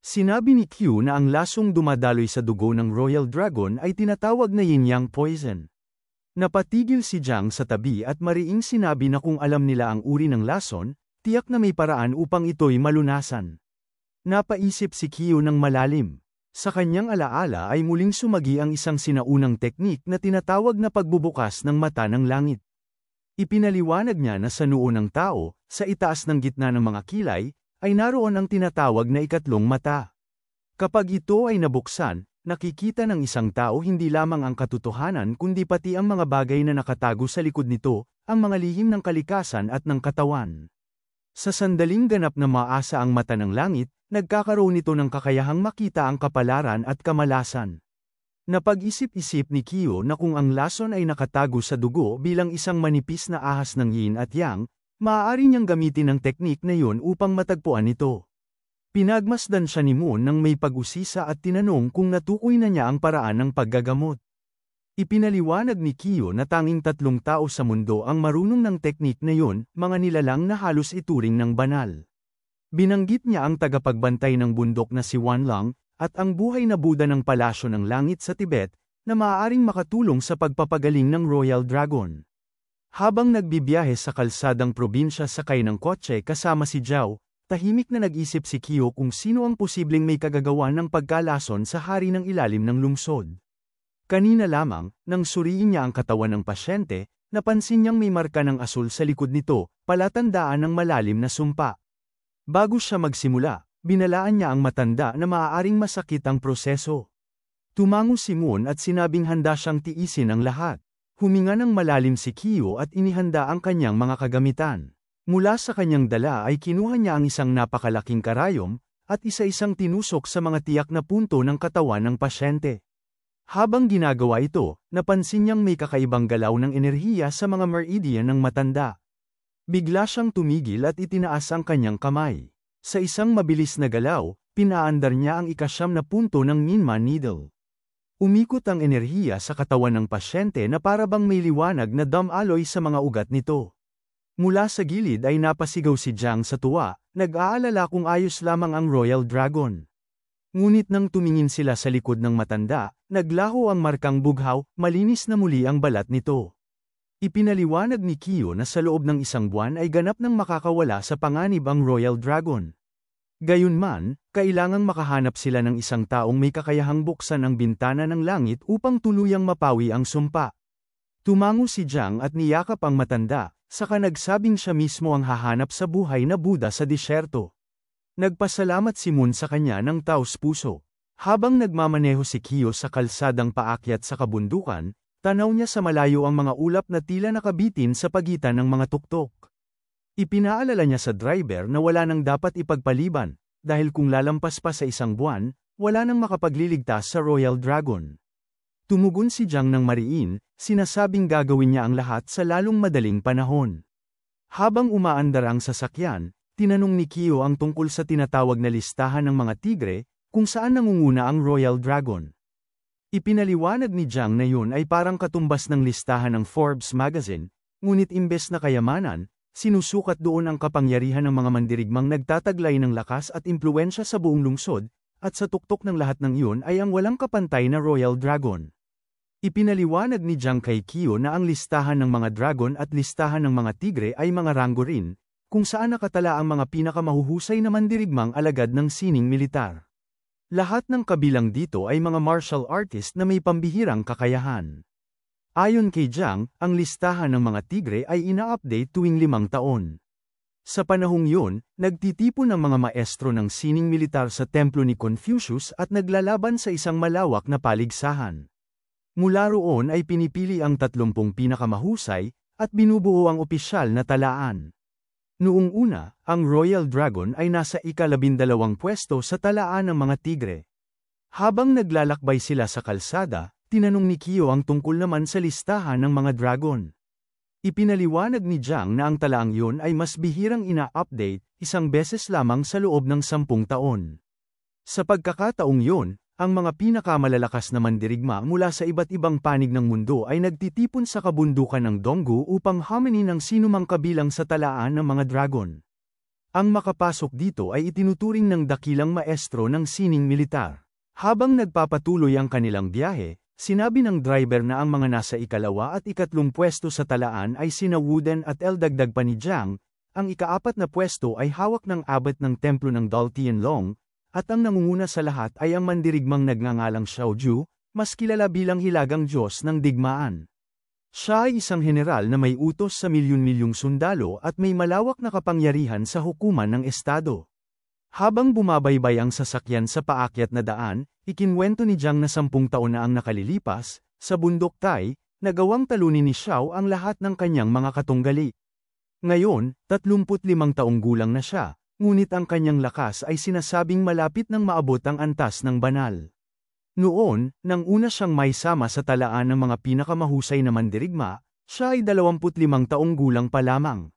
Sinabi ni Q na ang lasong dumadaloy sa dugo ng Royal Dragon ay tinatawag na yin-yang poison. Napatigil si Jiang sa tabi at mariing sinabi na kung alam nila ang uri ng lason, tiyak na may paraan upang ito'y malunasan. Napaisip si Q ng malalim. Sa kanyang alaala ay muling sumagi ang isang sinaunang teknik na tinatawag na pagbubukas ng mata ng langit. Ipinaliwanag niya na sa noo ng tao, sa itaas ng gitna ng mga kilay, ay naroon ang tinatawag na ikatlong mata. Kapag ito ay nabuksan, nakikita ng isang tao hindi lamang ang katotohanan kundi pati ang mga bagay na nakatago sa likod nito, ang mga lihim ng kalikasan at ng katawan. Sa sandaling ganap na maasa ang mata ng langit, nagkakaroon nito ng kakayahang makita ang kapalaran at kamalasan. Napag-isip-isip ni Kyo na kung ang lason ay nakatago sa dugo bilang isang manipis na ahas ng yin at yang, maaari niyang gamitin ang teknik na yun upang matagpuan ito. Pinagmasdan siya ni Moon nang may pag-usisa at tinanong kung natukoy na niya ang paraan ng paggagamot. Ipinaliwanag ni Kyo na tanging 3 tao sa mundo ang marunong ng teknik na yun, mga nilalang na halos ituring ng banal. Binanggit niya ang tagapagbantay ng bundok na si Wanlang, at ang buhay na Buddha ng palasyo ng langit sa Tibet, na maaaring makatulong sa pagpapagaling ng Royal Dragon. Habang nagbibiyahe sa kalsadang probinsya sakay ng kotse kasama si Zhao, tahimik na nag-isip si Kyo kung sino ang posibleng may kagagawan ng pagkalason sa hari ng ilalim ng lungsod. Kanina lamang, nang suriin niya ang katawan ng pasyente, napansin niyang may marka ng asul sa likod nito, palatandaan ng malalim na sumpa. Bago siya magsimula, binalaan niya ang matanda na maaaring masakit ang proseso. Tumango si Moon at sinabing handa siyang tiisin ang lahat. Huminga ng malalim si Kyo at inihanda ang kanyang mga kagamitan. Mula sa kanyang dala ay kinuha niya ang isang napakalaking karayom, at isa-isang tinusok sa mga tiyak na punto ng katawan ng pasyente. Habang ginagawa ito, napansin niyang may kakaibang galaw ng enerhiya sa mga meridian ng matanda. Bigla siyang tumigil at itinaas ang kanyang kamay. Sa isang mabilis na galaw, pinaandar niya ang 9 na punto ng Minma Needle. Umikot ang enerhiya sa katawan ng pasyente na parabang may liwanag na damaloy sa mga ugat nito. Mula sa gilid ay napasigaw si Jiang sa tuwa, nag-aalala kung ayos lamang ang Royal Dragon. Ngunit nang tumingin sila sa likod ng matanda, naglaho ang markang bughaw, malinis na muli ang balat nito. Ipinaliwanag ni Kyo na sa loob ng 1 buwan ay ganap nang makakawala sa panganib ang Royal Dragon. Gayunman, kailangang makahanap sila ng isang taong may kakayahang buksan ang bintana ng langit upang tuluyang mapawi ang sumpa. Tumango si Jiang at niyakap ang matanda, saka nagsabing siya mismo ang hahanap sa buhay na Buddha sa disyerto. Nagpasalamat si Moon sa kanya ng taos-puso. Habang nagmamaneho si Kyo sa kalsadang paakyat sa kabundukan, tanaw niya sa malayo ang mga ulap na tila nakabitin sa pagitan ng mga tuktok. Ipinaalala niya sa driver na wala nang dapat ipagpaliban, dahil kung lalampas pa sa 1 buwan, wala nang makapagliligtas sa Royal Dragon. Tumugon si Jiang ng mariin, sinasabing gagawin niya ang lahat sa lalong madaling panahon. Habang umaandar ang sasakyan, tinanong ni Kyo ang tungkol sa tinatawag na listahan ng mga tigre, kung saan nangunguna ang Royal Dragon. Ipinaliwanag ni Jiang na yun ay parang katumbas ng listahan ng Forbes magazine, ngunit imbes na kayamanan, sinusukat doon ang kapangyarihan ng mga mandirigmang nagtataglay ng lakas at impluwensya sa buong lungsod, at sa tuktok ng lahat ng iyon ay ang walang kapantay na Royal Dragon. Ipinaliwanag ni Jiang kay Kyo na ang listahan ng mga dragon at listahan ng mga tigre ay mga ranggo rin, kung saan nakatala ang mga pinakamahuhusay na mandirigmang alagad ng sining militar. Lahat ng kabilang dito ay mga martial artist na may pambihirang kakayahan. Ayon kay Jiang, ang listahan ng mga tigre ay ina-update tuwing 5 taon. Sa panahong yun, nagtitipon ang mga maestro ng sining militar sa templo ni Confucius at naglalaban sa isang malawak na paligsahan. Mula roon ay pinipili ang 30 pinakamahusay, at binubuo ang opisyal na talaan. Noong una, ang Royal Dragon ay nasa ika-12 pwesto sa talaan ng mga tigre. Habang naglalakbay sila sa kalsada, tinanong ni Kyo ang tungkol naman sa listahan ng mga dragon. Ipinaliwanag ni Jiang na ang talaang yun ay mas bihirang ina-update, 1 beses lamang sa loob ng 10 taon. Sa pagkakataong yun, ang mga pinakamalalakas na mandirigma mula sa iba't ibang panig ng mundo ay nagtitipon sa kabundukan ng Donggu upang haminin ang sinumang kabilang sa talaan ng mga dragon. Ang makapasok dito ay itinuturing ng dakilang maestro ng sining militar. Habang nagpapatuloy ang kanilang biyahe, sinabi ng driver na ang mga nasa ikalawa at ikatlong pwesto sa talaan ay sina Wooden at El dagdag pa ni Jiang, ang ikaapat na pwesto ay hawak ng abot ng templo ng Dal Tianlong, at ang nangunguna sa lahat ay ang mandirigmang nagngangalang Xiaoju, mas kilala bilang Hilagang Diyos ng Digmaan. Siya ay isang general na may utos sa milyon-milyong sundalo at may malawak na kapangyarihan sa hukuman ng estado. Habang bumabaybay ang sasakyan sa paakyat na daan, ikinwento ni Jiang na 10 taon na ang nakalilipas, sa bundok Tai, nagawang talunin ni Xiao ang lahat ng kanyang mga katunggali. Ngayon, 35 taong gulang na siya, ngunit ang kanyang lakas ay sinasabing malapit nang maabot ang antas ng banal. Noon, nang una siyang may sama sa talaan ng mga pinakamahusay na mandirigma, siya ay 25 taong gulang pa lamang.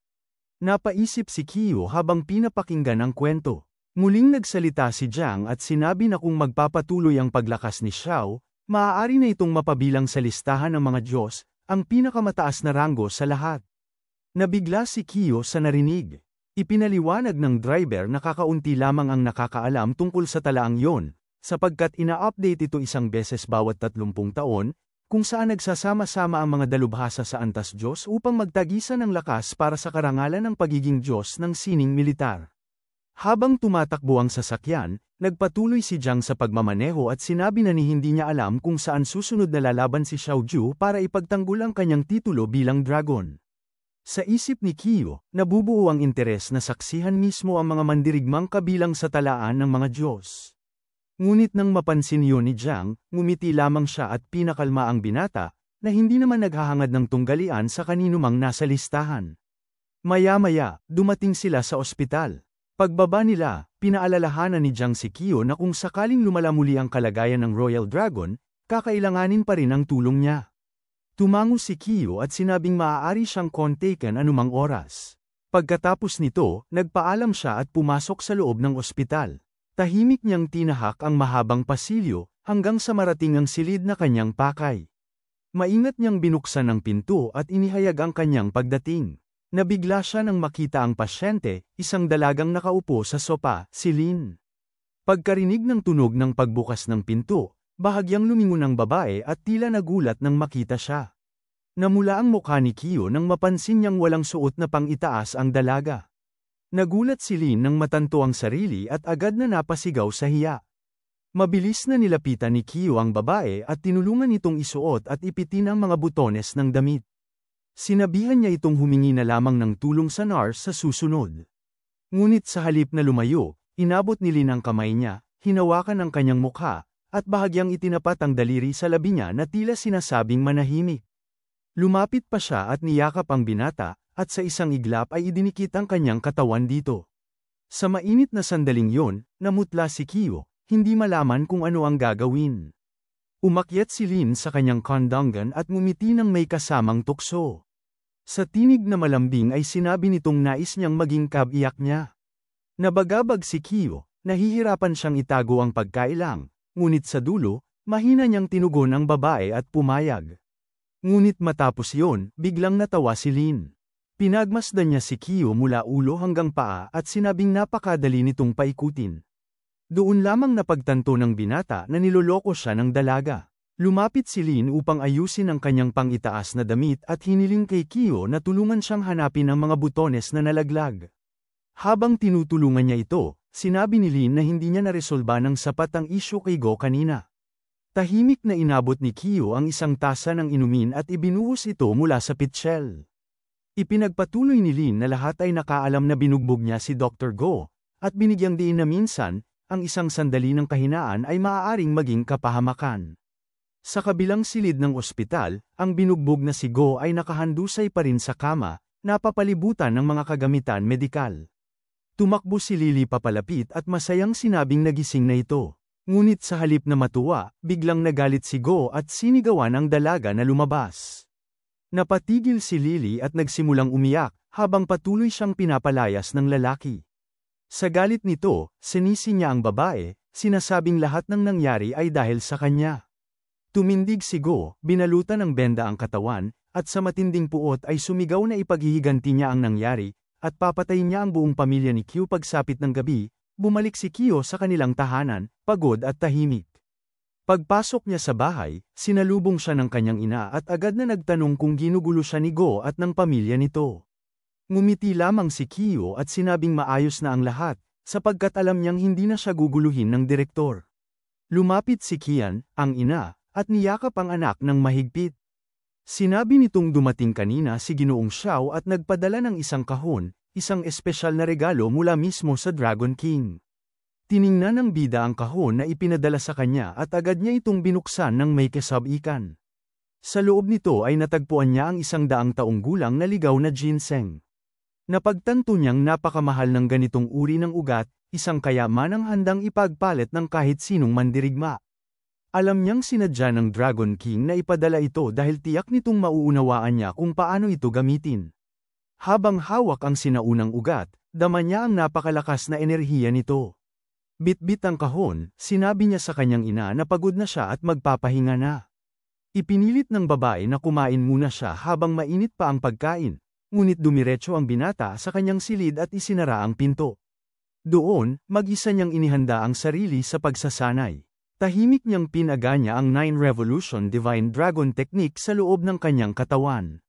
Napaisip si Qiu habang pinapakinggan ang kwento. Muling nagsalita si Jiang at sinabi na kung magpapatuloy ang paglakas ni Xiao, maaari na itong mapabilang sa listahan ng mga Diyos, ang pinakamataas na ranggo sa lahat. Nabigla si Qiu sa narinig. Ipinaliwanag ng driver na kakaunti lamang ang nakakaalam tungkol sa talaang yon, sapagkat ina-update ito isang beses bawat 30 taon, kung saan nagsasama-sama ang mga dalubhasa sa antas Diyos upang magtagisan ng lakas para sa karangalan ng pagiging Diyos ng sining militar. Habang tumatakbo ang sasakyan, nagpatuloy si Jiang sa pagmamaneho at sinabi na hindi niya alam kung saan susunod na lalaban si Xiaoju para ipagtanggol ang kanyang titulo bilang dragon. Sa isip ni Qiu, nabubuo ang interes na saksihan mismo ang mga mandirigmang kabilang sa talaan ng mga Diyos. Ngunit nang mapansin yun ni Jiang, ngumiti lamang siya at pinakalma ang binata, na hindi naman naghahangad ng tunggalian sa kaninumang nasa listahan. Maya-maya, dumating sila sa ospital. Pagbaba nila, pinaalalahanan ni Jiang si Qiu na kung sakaling lumala muli ang kalagayan ng Royal Dragon, kakailanganin pa rin ang tulong niya. Tumango si Qiu at sinabing maaari siyang kontaken anumang oras. Pagkatapos nito, nagpaalam siya at pumasok sa loob ng ospital. Tahimik niyang tinahak ang mahabang pasilyo, hanggang sa marating ang silid na kanyang pakay. Maingat niyang binuksan ang pinto at inihayag ang kanyang pagdating. Nabigla siya nang makita ang pasyente, isang dalagang nakaupo sa sopa, si Lin. Pagkarinig ng tunog ng pagbukas ng pinto, bahagyang lumingon ang babae at tila nagulat nang makita siya. Namula ang mukha ni Qiu nang mapansin niyang walang suot na pang-itaas ang dalaga. Nagulat si Lin nang matanto ang sarili at agad na napasigaw sa hiya. Mabilis na nilapitan ni Qiu ang babae at tinulungan itong isuot at ipitin ang mga butones ng damit. Sinabihan niya itong humingi na lamang ng tulong sa nurse sa susunod. Ngunit sa halip na lumayo, inabot ni Lin ang kamay niya, hinawakan ang kanyang mukha, at bahagyang itinapat ang daliri sa labi niya na tila sinasabing manahimik. Lumapit pa siya at niyakap ang binata, at sa isang iglap ay idinikit ang kanyang katawan dito. Sa mainit na sandaling yon, namutla si Qiu, hindi malaman kung ano ang gagawin. Umakyat si Lin sa kanyang kondongan at ngumiti ng may kasamang tukso. Sa tinig na malambing ay sinabi nitong nais niyang maging kabiyak niya. Nabagabag si Qiu, nahihirapan siyang itago ang pagkailang, ngunit sa dulo, mahina niyang tinugon ang babae at pumayag. Ngunit matapos yon, biglang natawa si Lin. Pinagmasdan niya si Qiu mula ulo hanggang paa at sinabing napakadali nitong paikutin. Doon lamang napagtanto ng binata na niloloko siya ng dalaga. Lumapit si Lin upang ayusin ang kanyang pang-itaas na damit at hiniling kay Qiu na tulungan siyang hanapin ang mga butones na nalaglag. Habang tinutulungan niya ito, sinabi ni Lin na hindi niya naresolba ng sapat ang isyu kay Go kanina. Tahimik na inabot ni Qiu ang isang tasa ng inumin at ibinuhos ito mula sa pitchel. Ipinagpatuloy ni Lin na lahat ay nakaalam na binugbog niya si Dr. Go, at binigyang diin na minsan, ang isang sandali ng kahinaan ay maaaring maging kapahamakan. Sa kabilang silid ng ospital, ang binugbog na si Go ay nakahandusay pa rin sa kama, napapalibutan ng mga kagamitan medikal. Tumakbo si Lily papalapit at masayang sinabing nagising na ito. Ngunit sa halip na matuwa, biglang nagalit si Go at sinigawan ang dalaga na lumabas. Napatigil si Lily at nagsimulang umiyak, habang patuloy siyang pinapalayas ng lalaki. Sa galit nito, sinisi niya ang babae, sinasabing lahat ng nangyari ay dahil sa kanya. Tumindig si Go, binalutan ng benda ang katawan, at sa matinding puot ay sumigaw na ipaghihiganti niya ang nangyari, at papatayin niya ang buong pamilya ni Q pagsapit ng gabi. Bumalik si Kyo sa kanilang tahanan, pagod at tahimik. Pagpasok niya sa bahay, sinalubong siya ng kanyang ina at agad na nagtanong kung ginugulo siya ni Go at ng pamilya nito. Ngumiti lamang si Kyo at sinabing maayos na ang lahat, sapagkat alam niyang hindi na siya guguluhin ng direktor. Lumapit si Kian, ang ina, at niyakap ang anak ng mahigpit. Sinabi nitong dumating kanina si Ginoong Xiao at nagpadala ng isang kahon, isang espesyal na regalo mula mismo sa Dragon King. Tiningnan ng bida ang kahon na ipinadala sa kanya at agad niya itong binuksan ng may kasab-ikan. Sa loob nito ay natagpuan niya ang 100 taong gulang na ligaw na ginseng. Napagtanto niyang napakamahal ng ganitong uri ng ugat, isang kayamanang handang ipagpalit ng kahit sinong mandirigma. Alam niyang sinadya ng Dragon King na ipadala ito dahil tiyak nitong mauunawaan niya kung paano ito gamitin. Habang hawak ang sinaunang ugat, dama niya ang napakalakas na enerhiya nito. Bitbit ang kahon, sinabi niya sa kanyang ina na pagod na siya at magpapahinga na. Ipinilit ng babae na kumain muna siya habang mainit pa ang pagkain, ngunit dumiretso ang binata sa kanyang silid at isinara ang pinto. Doon, mag-isa niyang inihanda ang sarili sa pagsasanay. Tahimik niyang pinaganya ang 9 Revolution Divine Dragon Technique sa loob ng kanyang katawan.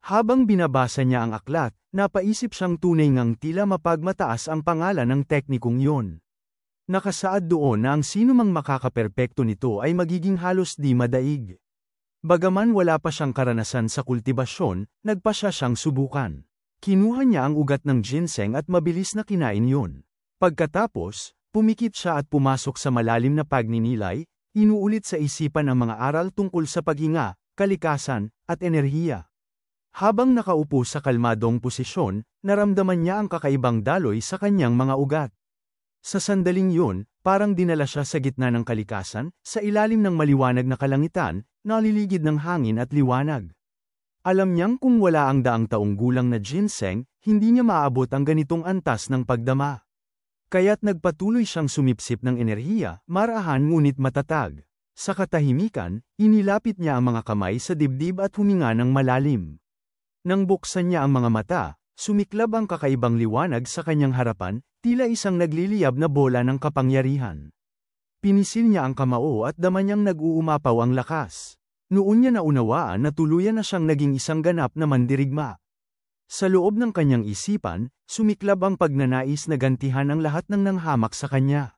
Habang binabasa niya ang aklat, napaisip siyang tunay ngang tila mapagmataas ang pangalan ng teknikong yon. Nakasaad doon na ang sinumang makakaperpekto nito ay magiging halos di madaig. Bagaman wala pa siyang karanasan sa kultibasyon, nagpa siyang subukan. Kinuha niya ang ugat ng ginseng at mabilis na kinain yun. Pagkatapos, pumikit siya at pumasok sa malalim na pagninilay, inuulit sa isipan ang mga aral tungkol sa paghinga, kalikasan, at enerhiya. Habang nakaupo sa kalmadong posisyon, naramdaman niya ang kakaibang daloy sa kanyang mga ugat. Sa sandaling yun, parang dinala siya sa gitna ng kalikasan, sa ilalim ng maliwanag na kalangitan, naliligid ng hangin at liwanag. Alam niyang kung wala ang 100 taong gulang na ginseng, hindi niya maabot ang ganitong antas ng pagdama. Kaya't nagpatuloy siyang sumipsip ng enerhiya, marahan ngunit matatag. Sa katahimikan, inilapit niya ang mga kamay sa dibdib at huminga ng malalim. Nang buksan niya ang mga mata, sumiklab ang kakaibang liwanag sa kanyang harapan, tila isang nagliliyab na bola ng kapangyarihan. Pinisil niya ang kamao at dama niyang nag-uumapaw ang lakas. Noon niya naunawaan na tuluyan na siyang naging isang ganap na mandirigma. Sa loob ng kanyang isipan, sumiklab ang pagnanais na gantihan ang lahat ng nanghamak sa kanya.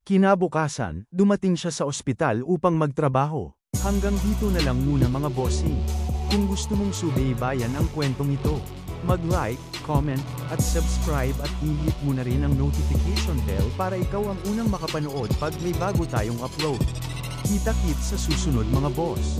Kinabukasan, dumating siya sa ospital upang magtrabaho. Hanggang dito na lang muna mga bossing. Kung gusto mong subaybayan ang kwentong ito, mag-like, comment, at subscribe at i-hit mo na rin ang notification bell para ikaw ang unang makapanood pag may bago tayong upload. Kita-kits sa susunod mga boss.